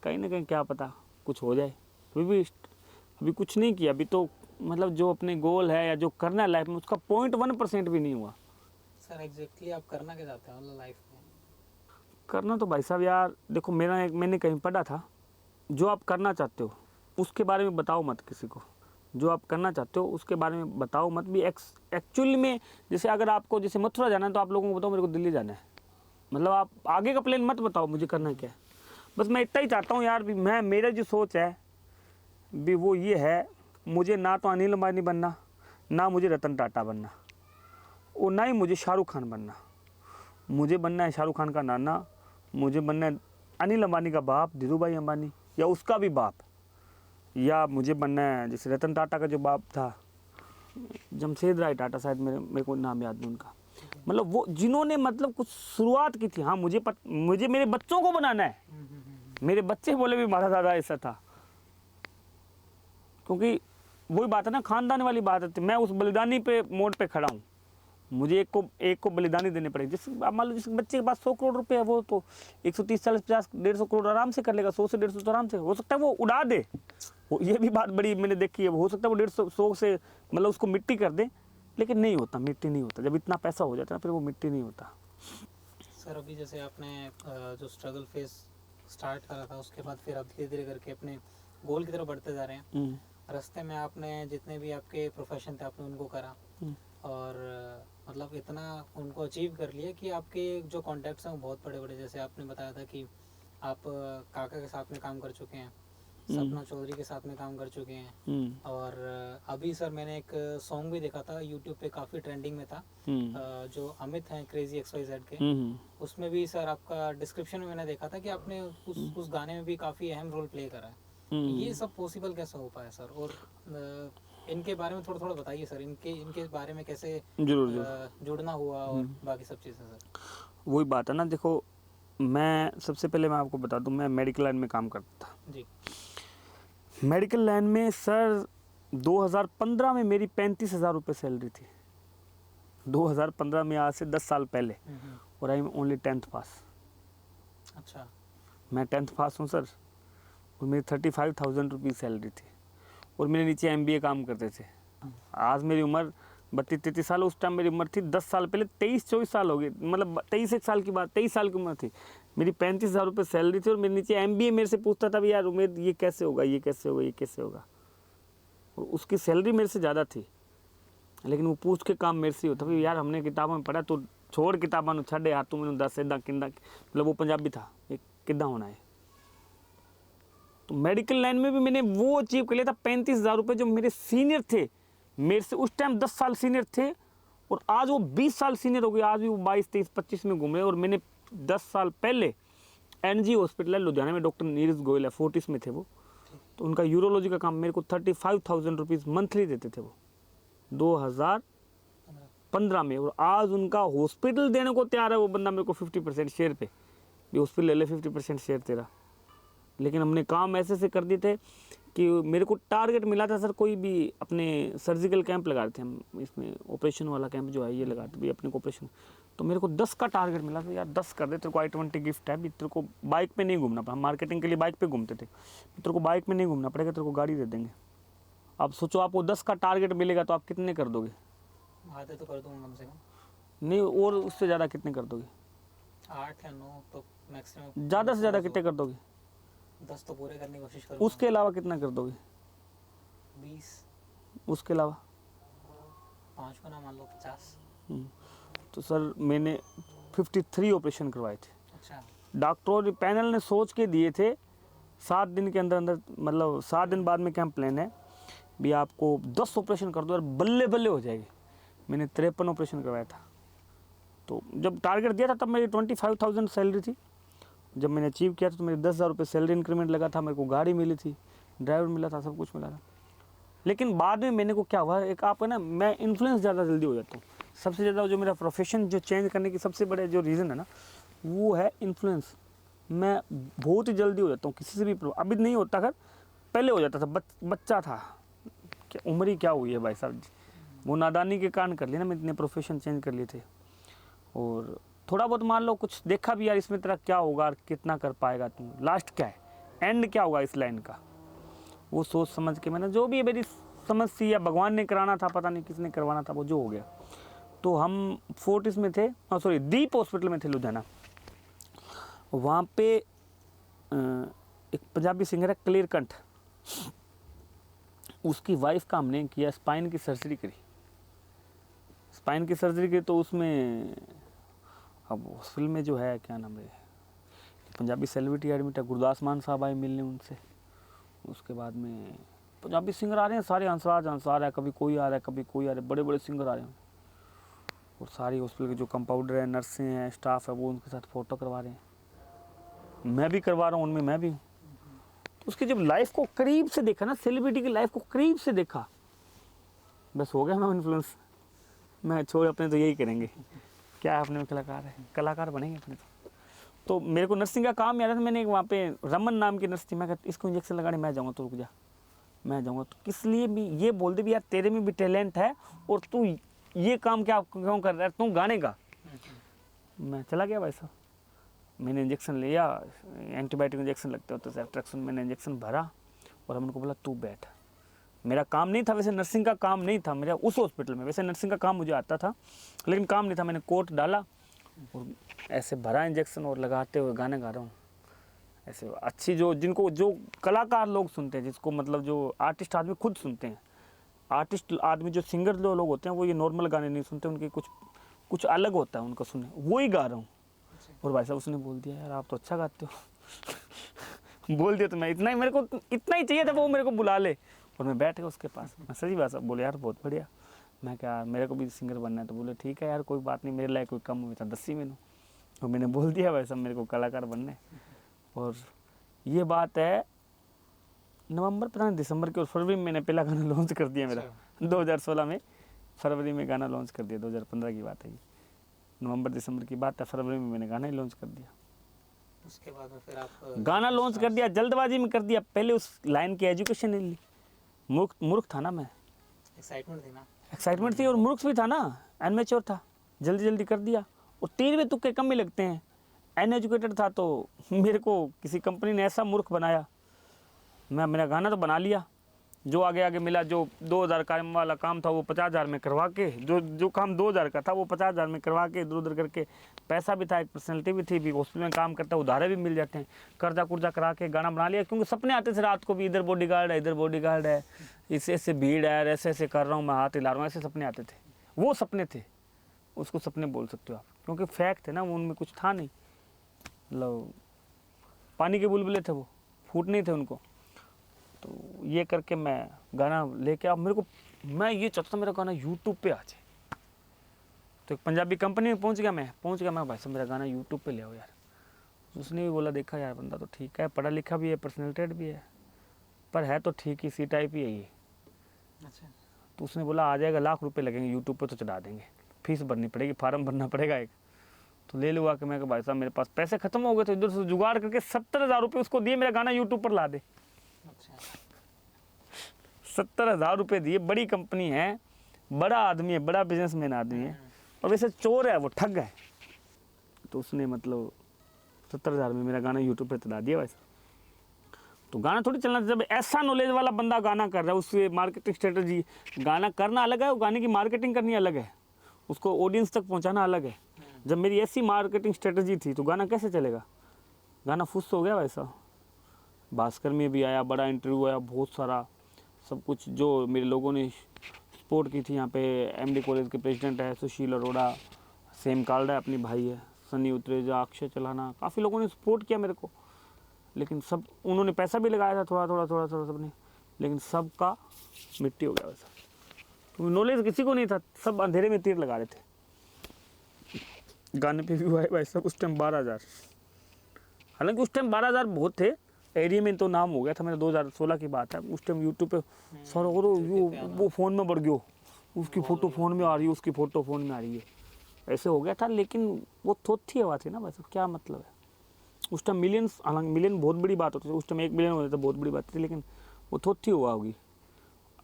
कहीं ना कहीं क्या पता कुछ हो जाए। अभी कुछ नहीं किया, अभी तो मतलब जो अपने गोल है या जो करना है लाइफ में, उसका 0.1% भी नहीं हुआ। सर एग्जैक्टली आप करना क्या चाहते हैं मतलब लाइफ में? करना तो भाई साहब यार देखो, मैंने कहीं पढ़ा था, जो आप करना चाहते हो उसके बारे में बताओ मत किसी को, जो आप करना चाहते हो उसके बारे में बताओ मत भी। एक्चुअली में जैसे अगर आपको जैसे मथुरा जाना है तो आप लोगों को बताओ मेरे को दिल्ली जाना है, मतलब आप आगे का प्लान मत बताओ मुझे करना क्या है। बस मैं इतना ही चाहता हूँ यार भी, मैं मेरा जो सोच है भी वो ये है, मुझे ना तो अनिल अंबानी बनना, ना मुझे रतन टाटा बनना, और ना ही मुझे शाहरुख खान बनना। मुझे बनना है शाहरुख खान का नाना, मुझे बनना है अनिल अंबानी का बाप धीरू भाई अंबानी या उसका भी बाप, या मुझे बनना है जैसे रतन टाटा का जो बाप था जमशेद राय टाटा, शायद मेरे को नाम याद नहीं उनका, मतलब वो जिन्होंने मतलब कुछ शुरुआत की थी। हाँ मुझे मेरे बच्चों को बनाना है, मेरे बच्चे बोले भी हमारा दादा ऐसा था, क्योंकि वही बात है ना, खानदान वाली बात है। मैं उस बलिदानी पे मोड़ पे खड़ा हूँ, मुझे एक को बलिदानी देने पड़ेगी। जिस मान लो जिस बच्चे के पास 100 करोड़ रुपए है वो तो 130 40 50 150 करोड़ आराम से कर लेगा, 100 से 150 तो आराम से हो सकता है वो उड़ा दे। ये भी बात बड़ी मैंने देखी है, हो सकता है वो 150 से मतलब उसको मिट्टी कर दे, लेकिन नहीं होता, मिट्टी नहीं होता। जब इतना पैसा हो जाता है फिर वो मिट्टी नहीं होता। सर अभी जैसे आपने जो स्ट्रगल फेज स्टार्ट करा था उसके बाद फिर आप धीरे धीरे करके अपने गोल की तरफ बढ़ते जा रहे हैं। रास्ते में आपने जितने भी आपके प्रोफेशन थे आपने उनको करा और मतलब इतना उनको अचीव कर लिया कि आपके जो कॉन्टैक्ट्स हैं वो बहुत बड़े बड़े, जैसे आपने बताया था कि आप काका के साथ में काम कर चुके हैं, सपना चौधरी के साथ में काम कर चुके हैं, और अभी सर मैंने एक सॉन्ग भी देखा था यूट्यूब पे, काफ़ी ट्रेंडिंग में था, जो अमित हैं क्रेजी XYZ के, उसमें भी सर आपका डिस्क्रिप्शन में मैंने देखा था कि आपने उस गाने में भी काफ़ी अहम रोल प्ले करा है। ये सब पॉसिबल कैसे हो पाया सर, और इनके बारे में थोड़ा बताइए सर, इनके बारे में कैसे जुड़ना हुआ और बाकी सब चीज़ें सर। वही बात है ना, देखो मैं सबसे पहले मैं आपको बता दूं, मैं मेडिकल लाइन में काम करता था जी। मेडिकल लाइन में सर 2015 में मेरी 35,000 रुपये सैलरी थी, 2015 में, आज से 10 साल पहले, और आई एम ओनली 10th पास। अच्छा, मैं 10th पास हूँ सर, और मेरी 35,000 रुपीज़ सैलरी थी, और मेरे नीचे MBA काम करते थे। आज मेरी उम्र 32-33 साल, उस टाइम मेरी उम्र थी 10 साल पहले 23-24 साल हो गई, मतलब 23 साल की बात, 23 साल की उम्र थी, मेरी 35,000 रुपये सैलरी थी, और मेरे नीचे MBA मेरे से पूछता था भी यार उमेद ये कैसे होगा, ये कैसे होगा, ये कैसे होगा। और उसकी सैलरी मेरे से ज़्यादा थी, लेकिन वो पूछ के काम मेरे से होता भी यार हमने किताबों में पढ़ा, तो छोड़ किताबों में छड़े हाथ, तू मैंने दस इदा किदा, मतलब वो पंजाबी था, ये किदा होना है। तो मेडिकल लाइन में भी मैंने वो अचीव कर लिया था, 35,000 रुपये, जो मेरे सीनियर थे, मेरे से उस टाइम 10 साल सीनियर थे, और आज वो 20 साल सीनियर हो गए, आज भी वो 22, 23, 25 में घूम रहे। और मैंने 10 साल पहले NG हॉस्पिटल है लुधियाना में, डॉक्टर नीरज गोयल है, 40s में थे वो, तो उनका यूरोलॉजी का काम, मेरे को 35,000 रुपीज़ मंथली देते थे वो 2015 में। और आज उनका हॉस्पिटल देने को तैयार है वो बंदा मेरे को 50% शेयर पे, भी हॉस्पिटल ले ले 50% शेयर तेरा। लेकिन हमने काम ऐसे से कर दिए थे कि मेरे को टारगेट मिला था सर, कोई भी अपने सर्जिकल कैंप लगाते हैं हम, इसमें ऑपरेशन वाला कैंप जो है ये लगाते भी अपने को ऑपरेशन, तो मेरे को 10 का टारगेट मिला था, यार 10 कर दे, तेरे को I-20 गिफ्ट है भी, तेरे को बाइक पे नहीं घूमना पड़ा, हम मार्केटिंग के लिए बाइक पे घूमते थे, तेरे को बाइक में नहीं घूमना पड़ेगा, तेरे को गाड़ी दे देंगे। अब सोचो आपको 10 का टारगेट मिलेगा तो आप कितने कर दोगे? आधे तो कर दूंगा कम से कम। नहीं, और उससे ज़्यादा कितने कर दोगे? 8 या 9 तो मैक्सिमम। ज़्यादा से ज़्यादा कितने कर दोगे? 10 तो पूरे करने की कोशिश करूँगा। उसके अलावा कितना कर दोगे? 20। उसके अलावा 5 को ना मान लो 50। तो सर मैंने 53 ऑपरेशन करवाए थे। अच्छा। डॉक्टर पैनल ने सोच के दिए थे 7 दिन के अंदर अंदर, मतलब 7 दिन बाद में कैंप प्लान है भी आपको 10 ऑपरेशन कर दो और बल्ले बल्ले हो जाएगी। मैंने 53 ऑपरेशन करवाया था। तो जब टारगेट दिया था तब मेरी 25,000 सैलरी थी। जब मैंने अचीव किया था तो मेरे 10,000 रुपये सैलरी इंक्रीमेंट लगा था, मेरे को गाड़ी मिली थी, ड्राइवर मिला था, सब कुछ मिला था। लेकिन बाद में मैंने को क्या हुआ, एक आपका ना, मैं इन्फ्लुएंस ज़्यादा जल्दी हो जाता हूँ। सबसे ज़्यादा जो मेरा प्रोफेशन जो चेंज करने की सबसे बड़े जो रीज़न है ना, वो है इन्फ्लुएंस। मैं बहुत ही जल्दी हो जाता हूँ किसी से भी। अभी नहीं होता, खैर पहले हो जाता था, बच्चा था, क्या उम्र ही क्या हुई है भाई साहब, वो नादानी के कारण कर लिया ना, मैं इतने प्रोफेशन चेंज कर लिए थे। और थोड़ा बहुत मान लो कुछ देखा भी यार इसमें तेरा क्या होगा, कितना कर पाएगा तुम, लास्ट क्या है, एंड क्या होगा इस लाइन का, वो सोच समझ के मैंने जो भी मेरी समझ सी, या भगवान ने कराना था, पता नहीं किसने करवाना था, वो जो हो गया। तो हम फोर्टिस में थे, सॉरी दीप हॉस्पिटल में थे लुधियाना। वहाँ पे एक पंजाबी सिंगर है क्लियर कंठ, उसकी वाइफ का हमने किया स्पाइन की सर्जरी करी। स्पाइन की सर्जरी की तो उसमें अब हॉस्पिटल में जो है क्या नाम है, पंजाबी सेलिब्रिटी एडमिट है, गुरदास मान साहब आए मिलने उनसे। उसके बाद में पंजाबी सिंगर आ रहे हैं सारे, अंसार है, कभी कोई आ रहा है, कभी कोई आ रहा है, बड़े बड़े सिंगर आ रहे हैं। और सारी हॉस्पिटल के जो कंपाउंडर है, नर्सें हैं, स्टाफ है, वो उनके साथ फ़ोटो करवा रहे हैं। मैं भी करवा रहा हूँ, उनमें मैं भी हूँ। तो उसकी जब लाइफ को करीब से देखा ना, सेलिब्रिटी की लाइफ को करीब से देखा, बस हो गया मैं इन्फ्लुएंस। मैं छोड़ अपने तो यही करेंगे, क्या अपने में कलाकार है, कलाकार बनेंगे अपने तो मेरे को नर्सिंग का काम याद है। मैंने एक वहाँ पे रमन नाम की नर्स थी, मैं कहता इसको इंजेक्शन लगाने मैं जाऊँगा, तो रुक जा, मैं जाऊँगा। तो किस लिए भी ये बोल दे भी यार तेरे में भी टैलेंट है और तू ये काम क्या क्यों कर रहा है, तू गाने का। मैं चला गया भाई साहब, मैंने इंजेक्शन लिया, एंटीबायोटिक इंजेक्शन लगते होते थे ट्रैक्शन, मैंने इंजेक्शन भरा और हम उनको बोला तू बैठ। मेरा काम नहीं था वैसे, नर्सिंग का काम नहीं था मेरा उस हॉस्पिटल में, वैसे नर्सिंग का काम मुझे आता था लेकिन काम नहीं था। मैंने कोट डाला और ऐसे भरा इंजेक्शन और लगाते हुए गाने गा रहा हूँ। ऐसे अच्छी जो जिनको जो कलाकार लोग सुनते हैं, जिसको मतलब जो आर्टिस्ट आदमी खुद सुनते हैं, आर्टिस्ट आदमी जो सिंगर जो लोग होते हैं वो ये नॉर्मल गाने नहीं सुनते, उनके कुछ अलग होता है उनका सुनने, वो ही गा रहा हूँ। और भाई साहब उसने बोल दिया यार आप तो अच्छा गाते हो बोल दिया। तो मैं इतना ही, मेरे को इतना ही चाहिए था वो मेरे को बुला ले और मैं बैठ गया उसके पास। मैं सही बात साहब बोले यार बहुत बढ़िया। मैं क्या मेरे को भी सिंगर बनना है, तो बोले ठीक है यार कोई बात नहीं, मेरे लायक कोई कम हुआ था 10 ही मैंने। और मैंने बोल दिया भाई साहब मेरे को कलाकार बनना है। और ये बात है नवंबर पता नहीं दिसंबर के और फरवरी में मैंने पहला गाना लॉन्च कर दिया मेरा। 2016 में फरवरी में गाना लॉन्च कर दिया, 2015 की बात है ये, नवंबर दिसंबर की बात है, फरवरी में मैंने गाना ही लॉन्च कर दिया। उसके बाद में फिर आप गाना लॉन्च कर दिया, जल्दबाजी में कर दिया, पहले उस लाइन की एजुकेशन नहीं ली। मूर्ख था ना मैं, एक्साइटमेंट थी ना, एक्साइटमेंट थी और मूर्ख भी था ना, अनमेच्योर था, जल्दी जल्दी कर दिया। और 13वें तुक्के कम ही लगते हैं, अनएजुकेटेड था तो मेरे को किसी कंपनी ने ऐसा मूर्ख बनाया। मैं मेरा गाना तो बना लिया, जो आगे मिला, जो 2000 का वाला काम था वो 50,000 में करवा के, जो काम 2000 का था वो 50,000 में करवा के इधर उधर करके, पैसा भी था, एक पर्सनैलिटी भी थी, भी हॉस्पिटल में काम करता है, उधारे भी मिल जाते हैं, कर्जा कुर्जा करा के गाना बना लिया। क्योंकि सपने आते थे रात को भी, इधर बॉडीगार्ड है, इधर बॉडीगार्ड है, इससे भीड़ है, ऐसे ऐसे कर रहा हूँ मैं, हाथ हिला रहा हूँ, ऐसे सपने आते थे। वो सपने थे, उसको सपने बोल सकते हो आप, क्योंकि फैक्ट थे ना, उनमें कुछ था नहीं, मतलब पानी के बुलबुले थे, वो फूट नहीं थे उनको। तो ये करके मैं गाना लेके अब मेरे को, मैं ये चाहता था मेरा गाना यूट्यूब पे आ जाए। तो एक पंजाबी कंपनी में पहुंच गया मैं भाई साहब मेरा गाना यूट्यूब पे ले आओ यार। उसने भी बोला देखा यार बंदा तो ठीक है, पढ़ा लिखा भी है, पर्सनैलिटेड भी है, पर है तो ठीक ही सी टाइप ही है ये। अच्छा, तो उसने बोला आ जाएगा, लाख रुपये लगेंगे, यूट्यूब पर तो चढ़ा देंगे, फीस भरनी पड़ेगी, फार्म भरना पड़ेगा एक। तो ले लूँगा कि मैं भाई साहब मेरे पास पैसे खत्म हो गए, तो इधर से जुगाड़ करके 70,000 रुपये उसको दिए, मेरा गाना यूट्यूब पर ला दे। अच्छा, 70,000 रुपये दिए। बड़ी कंपनी है, बड़ा आदमी है, बड़ा बिजनेसमैन आदमी है, और वैसे चोर है, वो ठग है। तो उसने मतलब 70,000 में मेरा गाना यूट्यूब पे चला दिया वैसे। तो गाना थोड़ी चलना, जब ऐसा नॉलेज वाला बंदा गाना कर रहा है, उससे मार्केटिंग स्ट्रेटजी, गाना करना अलग है और गाने की मार्केटिंग करनी अलग है, उसको ऑडियंस तक पहुंचाना अलग है। जब मेरी ऐसी मार्केटिंग स्ट्रेटजी थी तो गाना कैसे चलेगा, गाना फुस हो गया वैसा। भास्कर में भी आया, बड़ा इंटरव्यू आया, बहुत सारा सब कुछ, जो मेरे लोगों ने सपोर्ट की थी। यहाँ पे एमडी कॉलेज के प्रेसिडेंट है सुशील अरोड़ा, सेम काल्डा अपनी भाई है, सनी उतरेजा, अक्षय चलाना, काफ़ी लोगों ने सपोर्ट किया मेरे को। लेकिन सब उन्होंने पैसा भी लगाया था थोड़ा थोड़ा सबने, लेकिन सबका मिट्टी हो गया वैसा। तो नॉलेज किसी को नहीं था, सब अंधेरे में तीर लगा रहे थे। गाने पे व्यू आए भाई सब उस टाइम 12,000, हालांकि उस टाइम 12,000 बहुत थे, एरिया में तो नाम हो गया था मेरा, 2016 की बात है। उस टाइम यूट्यूब पे सर और वो फ़ोन में बढ़ गया, उसकी फ़ोटो फ़ोन में आ रही है, उसकी फ़ोटो फ़ोन में आ रही है, ऐसे हो गया था। लेकिन वो थोथी हवा थी ना बस, क्या मतलब है। उस टाइम मिलियंस, हालांकि मिलियन बहुत बड़ी बात होती थी, उस टाइम 1 मिलियन होता था बहुत बड़ी बात थी, लेकिन वो थोथी हुआ होगी।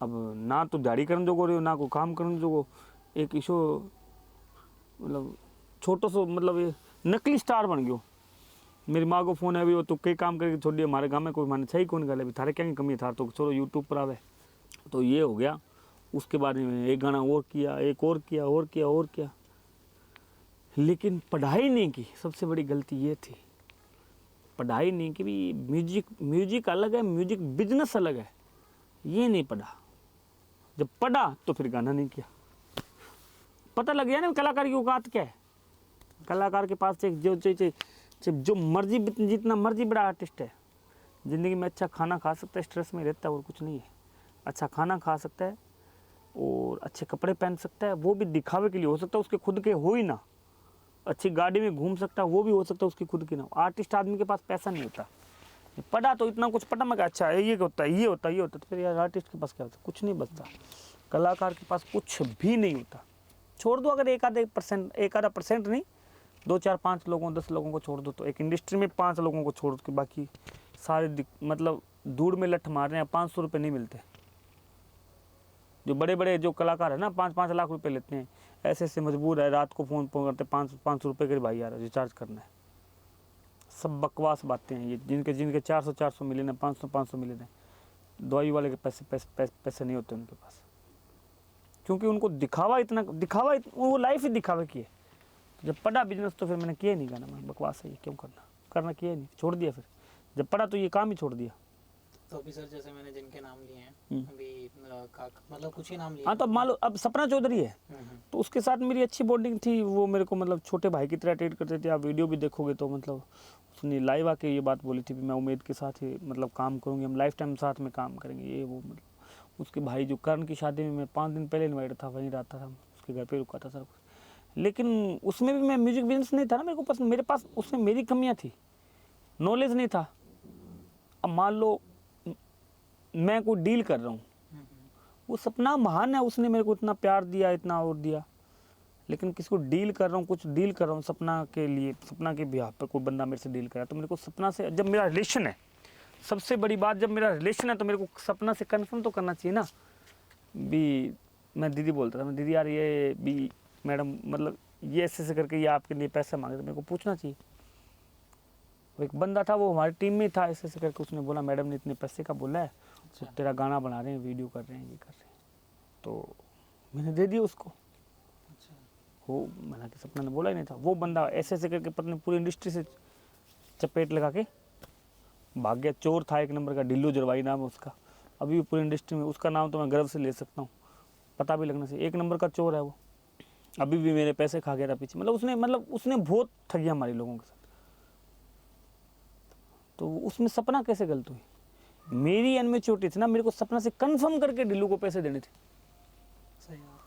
अब ना तो दाढ़ी करने जोगो रही हो, ना कोई काम करने जोगो, एक ईशो मतलब छोटो सो, मतलब ये नकली स्टार बन गयो। मेरी माँ को फ़ोन है भी, वो तो कई काम करके छोड़ दिया, हमारे गाँव में कोई माने सही कौन गल है, थारे क्या की कमी था, तो चलो यूट्यूब पर आवे। तो ये हो गया। उसके बाद में एक गाना और किया, एक और किया, लेकिन पढ़ाई नहीं की। सबसे बड़ी गलती ये थी, पढ़ाई नहीं की भी। म्यूजिक अलग है, म्यूजिक बिजनेस अलग है, ये नहीं पढ़ा। जब पढ़ा तो फिर गाना नहीं किया। पता लग गया ना कलाकार की औकात क्या है। कलाकार के पास एक जो मर्जी जितना मर्जी बड़ा आर्टिस्ट है, ज़िंदगी में अच्छा खाना खा सकता है, स्ट्रेस में रहता है और कुछ नहीं है। अच्छा खाना खा सकता है और अच्छे कपड़े पहन सकता है, वो भी दिखावे के लिए हो सकता है, उसके खुद के हो ही ना। अच्छी गाड़ी में घूम सकता है, वो भी हो सकता है उसकी खुद की ना। आर्टिस्ट आदमी के पास पैसा नहीं होता। पढ़ा तो इतना कुछ पढ़ा, मैं कहा अच्छा ये होता है, ये होता है, ये होता है, तो फिर यार आर्टिस्ट के पास क्या होता है? कुछ नहीं बचता। कलाकार के पास कुछ भी नहीं होता। छोड़ दो अगर एक आधा परसेंट नहीं, 2 4 5 लोगों 10 लोगों को छोड़ दो, तो एक इंडस्ट्री में 5 लोगों को छोड़ के बाकी सारे मतलब दूर में लठ मार रहे हैं। 500 रुपये नहीं मिलते। जो बड़े बड़े जो कलाकार है ना 5-5 लाख रुपए लेते हैं, ऐसे ऐसे मजबूर है, रात को फ़ोन करते 500 रुपये के भाई यार रिचार्ज करना है। सब बकवास बातें हैं ये। जिनके 400 मिले ना, 500 मिले ना, दवाई वाले के पैसे नहीं होते उनके पास, क्योंकि उनको दिखावा वो लाइफ ही दिखावे की है। जब पढ़ा बिजनेस तो फिर मैंने किया नहीं गाना, मैं बकवास है ये, क्यों करना किया नहीं, छोड़ दिया। फिर जब पढ़ा तो ये काम ही छोड़ दिया। तो अभी सर जैसे मैंने जिनके नाम लिए हैं अभी मतलब कुछ ही नाम लिए। हाँ तो अब मान लो अब सपना चौधरी है, तो उसके साथ मेरी अच्छी बॉन्डिंग थी। वो मेरे को मतलब छोटे भाई की तरह ट्रीट करते थे। आप वीडियो भी देखोगे तो मतलब उसने लाइव आके ये बात बोली थी कि मैं उम्मीद के साथ ही मतलब काम करूँगी, हम लाइफ टाइम साथ में काम करेंगे, ये वो। मतलब उसके भाई जो कर्ण की शादी में मैं 5 दिन पहले इन्वाइट था, वहीं रहता था, उसके घर पर रुका था सर कुछ। लेकिन उसमें भी मैं म्यूजिक बिजनेस नहीं था ना मेरे को पसंद, मेरे पास उसमें मेरी कमियाँ थी, नॉलेज नहीं था। अब मान लो मैं कोई डील कर रहा हूँ, वो सपना महान है, उसने मेरे को इतना प्यार दिया, इतना और दिया, लेकिन किसी को डील कर रहा हूँ, कुछ डील कर रहा हूँ सपना के लिए, सपना के बिहाफ पर कोई बंदा मेरे से डील कर रहा है, तो मेरे को सपना से, जब मेरा रिलेशन है, सबसे बड़ी बात, जब मेरा रिलेशन है तो मेरे को सपना से कन्फर्म तो करना चाहिए ना। भी मैं दीदी बोलता था, मैं दीदी यार ये भी मैडम मतलब ये ऐसे करके ये आपके लिए पैसा मांगे, तो मेरे को पूछना चाहिए। एक बंदा था वो हमारी टीम में था, ऐसे करके उसने बोला मैडम ने इतने पैसे का बोला है, तो तेरा गाना बना रहे हैं, वीडियो कर रहे हैं, ये कर रहे हैं, तो मैंने दे दिया उसको। वो मैंने कि सपना ने बोला ही नहीं था। वो बंदा ऐसे करके पता नहीं पूरी इंडस्ट्री से चपेट लगा के भाग गया। चोर था एक नंबर का, ढिल्लू जरवाई नाम है उसका। अभी भी पूरी इंडस्ट्री में उसका नाम तो मैं गर्व से ले सकता हूँ, पता भी लगना चाहिए। एक नंबर का चोर है वो, अभी भी मेरे पैसे खा गया था पीछे। मतलब उसने बहुत ठगी हमारे लोगों के साथ। तो उसमें सपना कैसे गलत हुई? मेरी अनमेच्योरिटी थी ना, मेरे को सपना से कंफर्म करके ढिल्लू को पैसे देने थे। सही है।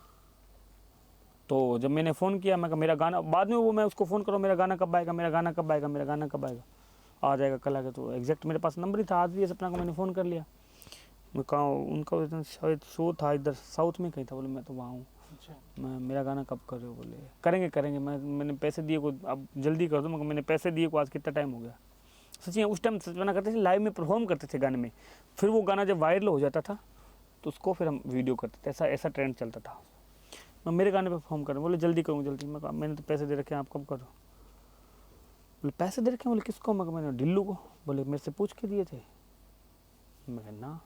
तो जब मैंने फ़ोन किया, मैं कहा मेरा गाना, बाद में वो मैं उसको फ़ोन करूँ मेरा गाना कब आएगा, मेरा गाना कब आएगा, मेरा गाना कब आएगा, आ जाएगा कल आएगा। तो एग्जैक्ट मेरे पास नंबर ही था, आज भी सपना को मैंने फ़ोन कर लिया। मैं कहा उनका शायद शो था इधर साउथ में कहीं था, बोले मैं तो वहाँ हूँ। मैं मेरा गाना कब कर रहे हो? बोले करेंगे। मैंने पैसे दिए को, अब जल्दी कर दो। मगर मैंने पैसे दिए को आज कितना टाइम हो गया। सच्ची उस टाइम सपना करते थे, लाइव में परफॉर्म करते थे गाने में। फिर वो गाना जब वायरल हो जाता था तो उसको फिर हम वीडियो करते थे, ऐसा ट्रेंड चलता था। मैं मेरे गाने पे परफॉर्म कर रहा हूँ, बोले जल्दी करूँ जल्दी। मैं कहा मैंने तो पैसे दे रखे हैं, आप कब करो? बोले पैसे दे रखे हैं? बोले किसको? मैं मैंने ढिल्लू को। बोले मेरे से पूछ के दिए थे? मैं कहा ना।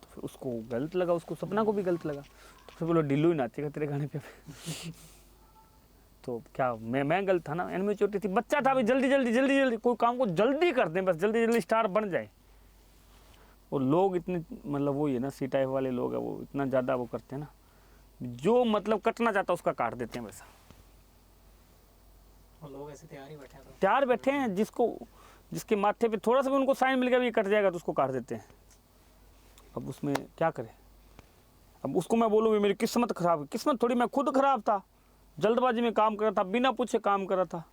तो फिर उसको गलत लगा, उसको सपना को भी गलत लगा। तो फिर बोलो ढिल्लू ही नाचेगा तेरे गाने पे। तो क्या मैं गलत था ना, इनमेच्योरिटी थी, बच्चा था, अभी जल्दी कोई काम को जल्दी कर दें, बस जल्दी स्टार बन जाए। और लोग इतने मतलब वो ये ना सी टाइप वाले लोग हैं, वो इतना ज़्यादा वो करते हैं ना, जो मतलब कटना चाहता है उसका काट देते हैं वैसा। और लोग ऐसे तैयार बैठे हैं, जिसके माथे पे थोड़ा सा भी उनको साइन मिल गया ये कट जाएगा तो उसको काट देते हैं। अब उसमें क्या करें? अब उसको मैं बोलूँ मेरी किस्मत खराब है, किस्मत थोड़ी, मैं खुद खराब था, जल्दबाजी में काम कर रहा था, बिना पूछे काम कर रहा था।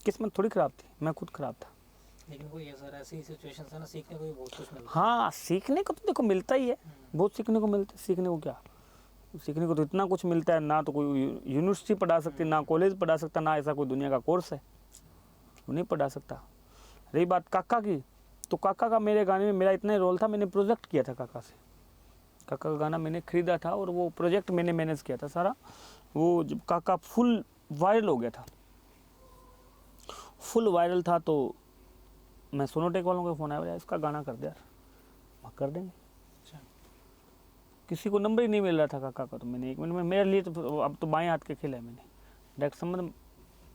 किस्मत थोड़ी खराब थी, मैं खुद खराब था। लेकिन कोई ऐसी सिचुएशन है ना, सीखने को भी बहुत कुछ मिलता है। हाँ, सीखने को तो देखो मिलता ही है, बहुत सीखने को मिलता है। सीखने को क्या, सीखने को तो इतना कुछ मिलता है ना। तो कोई यूनिवर्सिटी पढ़ा सकती, ना कॉलेज पढ़ा सकता, ना ऐसा कोई दुनिया का कोर्स है, वो नहीं पढ़ा सकता। रही बात काका की, तो काका का मेरे गाने में मेरा इतना रोल था, मैंने प्रोजेक्ट किया था काका से। काका का गाना मैंने खरीदा था और वो प्रोजेक्ट मैंने मैनेज किया था सारा। वो जब काका फुल वायरल हो गया था, फुल वायरल था, तो मैं सोनोटेक वालों का फ़ोन आया, इसका गाना कर दे यार। कर देंगे। किसी को नंबर ही नहीं मिल रहा था काका का, तो मैंने 1 मिनट में, मेरे लिए तो अब तो बाएं हाथ के खेल है, मैंने डायरेक्ट संबंध,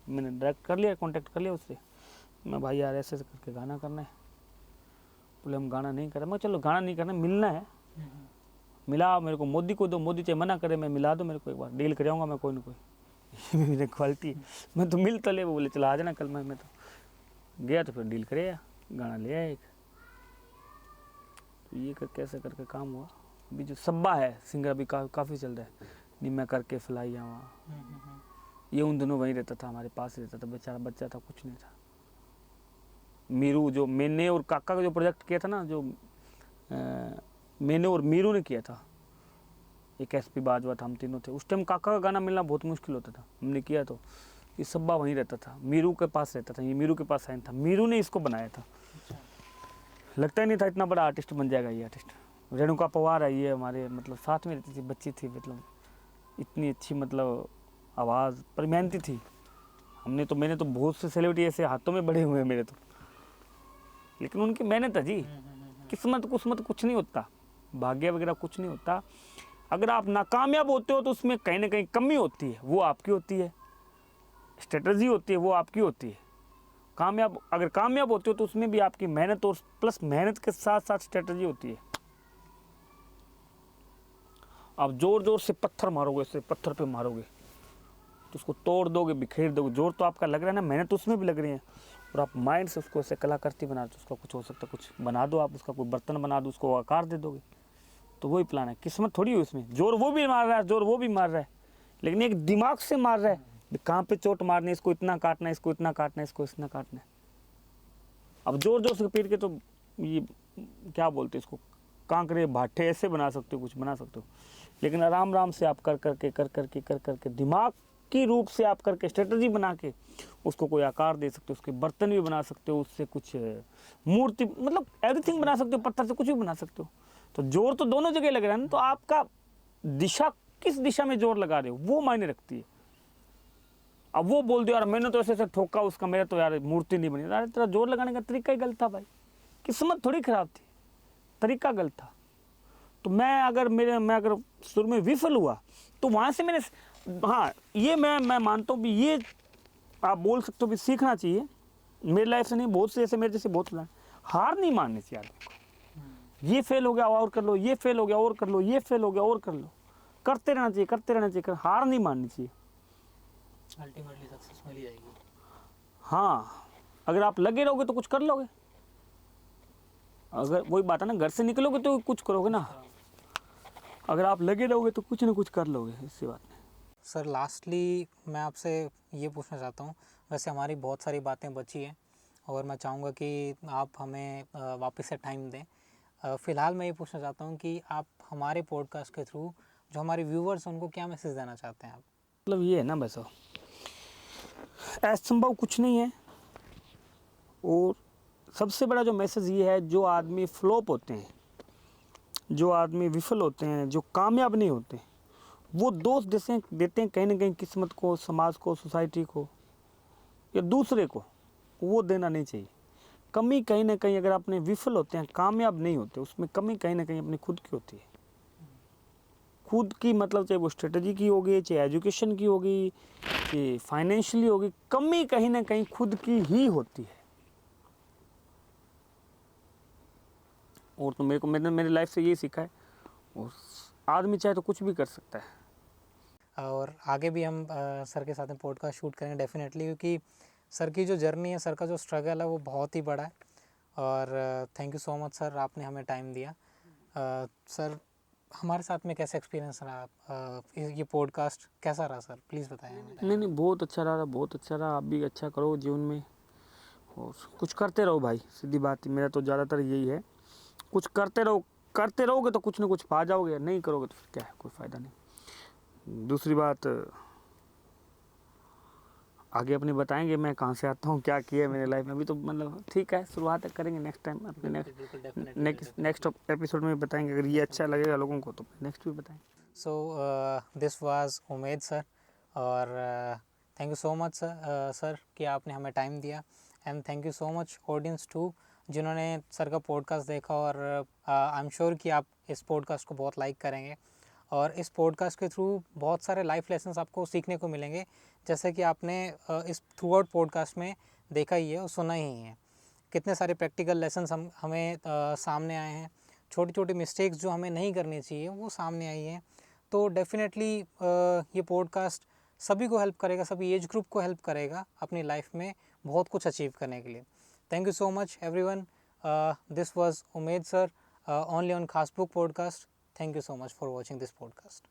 मैंने डायरेक्ट कर लिया, कांटेक्ट कर लिया उससे। मैं भाई यार ऐसे करके गाना करना है। बोले हम गाना नहीं कर रहे। मैं चलो गाना नहीं करना, मिलना है मिला मेरे को, मोदी को दो, मोदी चाहे मना करे मैं मिला दो मेरे को, एक बार डील कर आऊँगा मैं कोई ना कोई। ये मेरी क्वालिटी है। मैं तो मिल तो ले, वो बोले चला आ जाना कल। मैं तो गया तो फिर डील करे, गाना ले आया एक। तो ये कैसे करके काम हुआ। अभी जो सब्बा है सिंगर अभी काफ़ी चल रहा है, नी मैं करके फलाई वहाँ, ये उन दिनों वहीं रहता था, हमारे पास ही रहता था, बेचारा बच्चा था, कुछ नहीं था। मीरू, जो मैंने और काका का जो प्रोजेक्ट किया था ना, जो मैंने और मीरू ने किया था, एक एसपी बाजवा था, हम तीनों थे। उस टाइम काका का गाना मिलना बहुत मुश्किल होता था, हमने किया तो ये सब्बा वहीं रहता था, मीरू के पास रहता था, ये मीरू के पास साइन था, मीरू ने इसको बनाया था। लगता ही नहीं था इतना बड़ा आर्टिस्ट बन जाएगा ये आर्टिस्ट। रेणुका पवार है ये हमारे, मतलब साथ में रहती थी, बच्ची थी, मतलब इतनी अच्छी, मतलब आवाज़, पर मेहनती थी। मैंने तो बहुत से सेलिब्रिटी ऐसे हाथों में बड़े हुए हैं मेरे तो, लेकिन उनकी मेहनत है जी। किस्मत कुछ नहीं होता, भाग्य वगैरह कुछ नहीं होता। अगर आप नाकामयाब होते हो तो उसमें कहीं ना कहीं कमी होती है, वो आपकी होती है। स्ट्रेटजी होती है, वो आपकी होती है। अगर कामयाब होते हो तो उसमें भी आपकी मेहनत, और प्लस मेहनत के साथ साथ स्ट्रेटजी होती है। आप जोर जोर से पत्थर मारोगे, ऐसे पत्थर पे मारोगे तो उसको तोड़ दोगे, बिखेर दोगे। जोर तो आपका लग रहा है ना, मेहनत उसमें भी लग रही है, और आप माइंड से उसको ऐसे कलाकृति बना दो, उसका कुछ हो सकता है, कुछ बना दो आप, उसका कोई बर्तन बना दो, उसको आकार दे दोगे। तो वही प्लान है। किस्मत थोड़ी है उसमें, जोर वो भी मार रहा है, जोर वो भी मार रहा है, लेकिन एक दिमाग से मार रहा है, कहाँ पे चोट मारनी है, इसको इतना काटना है, इसको इतना काटना है, इसको इतना काटना है। अब जोर जोर से पीट के तो ये क्या बोलते हैं इसको, कांकरे भाटे ऐसे बना सकते हो, कुछ बना सकते हो। लेकिन आराम आराम से आप कर करके दिमाग की रूप से आप करके स्ट्रेटजी बना के उसको कोई आकार दे सकते हो, उसके बर्तन भी बना सकते हो, उससे कुछ मूर्ति, मतलब एवरीथिंग बना सकते हो, पत्थर से कुछ भी बना सकते हो। तो जोर तो दोनों जगह लग रहा है ना, तो आपका दिशा, किस दिशा में जोर लगा रहे हो, वो मायने रखती है। अब वो बोल दो यार मैंने तो ऐसे ऐसे ठोका उसका, मेरा तो यार मूर्ति नहीं बनी, अरे तेरा जोर लगाने का तरीका ही गलत था भाई, किस्मत थोड़ी खराब थी, तरीका गलत था। तो मैं अगर शुरू में विफल हुआ तो वहाँ से मैंने, हाँ ये मैं मानता हूँ भी, ये आप बोल सकते हो भी सीखना चाहिए। मेरी लाइफ से नहीं, बहुत से ऐसे मेरे जैसे बहुत प्लान, हार नहीं माननी चाहिए आदमी को। ये फेल हो गया और कर लो, ये फेल हो गया और कर लो, ये फेल हो गया और कर लो, करते रहना चाहिए, हार नहीं माननी चाहिए। अल्टीमेटली सक्सेस मिल जाएगी। हाँ, अगर आप लगे रहोगे तो कुछ कर लोगे। अगर वही बात है ना, घर से निकलोगे तो कुछ करोगे ना, अगर आप लगे रहोगे तो कुछ ना कुछ कर लोगे, इससे बात नहीं। सर लास्टली मैं आपसे ये पूछना चाहता हूँ, वैसे हमारी बहुत सारी बातें बची हैं और मैं चाहूँगा कि आप हमें वापस से टाइम दें। फ़िलहाल मैं ये पूछना चाहता हूँ कि आप हमारे पॉडकास्ट के थ्रू जो हमारे व्यूवर्स हैं उनको क्या मैसेज देना चाहते हैं आप? मतलब ये है ना, बस असंभव कुछ नहीं है। और सबसे बड़ा जो मैसेज ये है, जो आदमी फ्लॉप होते हैं, जो आदमी विफल होते हैं, जो कामयाब नहीं होते, वो दोष देते हैं कहीं ना कहीं किस्मत को, समाज को, सोसाइटी को या दूसरे को। वो देना नहीं चाहिए। कमी कहीं ना कहीं, अगर अपने विफल होते हैं, कामयाब नहीं होते, उसमें कमी कहीं ना कहीं अपनी खुद की होती है। खुद की, मतलब चाहे वो स्ट्रेटजी की होगी, चाहे एजुकेशन की होगी, चाहे फाइनेंशियली होगी, कमी कहीं ना कहीं खुद की ही होती है। और तो मैंने मेरी लाइफ से ये सीखा है, और आदमी चाहे तो कुछ भी कर सकता है। और आगे भी हम सर के साथ में पॉडकास्ट शूट करेंगे डेफिनेटली, क्योंकि सर की जो जर्नी है, सर का जो स्ट्रगल है वो बहुत ही बड़ा है। और thank you so much sir, आपने हमें टाइम दिया। सर हमारे साथ में कैसा एक्सपीरियंस रहा, ये पॉडकास्ट कैसा रहा सर, प्लीज़ बताएं हमें। नहीं, बहुत अच्छा रहा, बहुत अच्छा रहा। आप भी अच्छा करो जीवन में, और कुछ करते रहो भाई, सीधी बात है, मेरा तो ज़्यादातर यही है, कुछ करते रहोगे तो कुछ ना कुछ पा जाओगे, नहीं करोगे तो फिर क्या है, कोई फ़ायदा नहीं। दूसरी बात, आगे अपने बताएंगे मैं कहाँ से आता हूँ, क्या किया है मैंने लाइफ में। अभी तो मतलब ठीक है, शुरुआत करेंगे, नेक्स्ट टाइम अपने नेक्स्ट एपिसोड में बताएंगे। अगर ये अच्छा लगेगा लोगों को तो नेक्स्ट भी बताएंगे। So this was Umed sir, और thank you so much sir कि आपने हमें टाइम दिया। And thank you so much audience too, जिन्होंने सर का पॉडकास्ट देखा, और आई एम श्योर कि आप इस पॉडकास्ट को बहुत लाइक करेंगे। और इस पॉडकास्ट के थ्रू बहुत सारे लाइफ लेसन्स आपको सीखने को मिलेंगे, जैसे कि आपने इस थ्रू आउट पॉडकास्ट में देखा ही है और सुना ही है। कितने सारे प्रैक्टिकल लेसन्स हमें सामने आए हैं, छोटी छोटी मिस्टेक्स जो हमें नहीं करनी चाहिए वो सामने आई हैं। तो डेफिनेटली ये पॉडकास्ट सभी को हेल्प करेगा, सभी एज ग्रुप को हेल्प करेगा अपनी लाइफ में बहुत कुछ अचीव करने के लिए। Thank you so much everyone. This was Umed sir only on Khasbook podcast. Thank you so much for watching this podcast.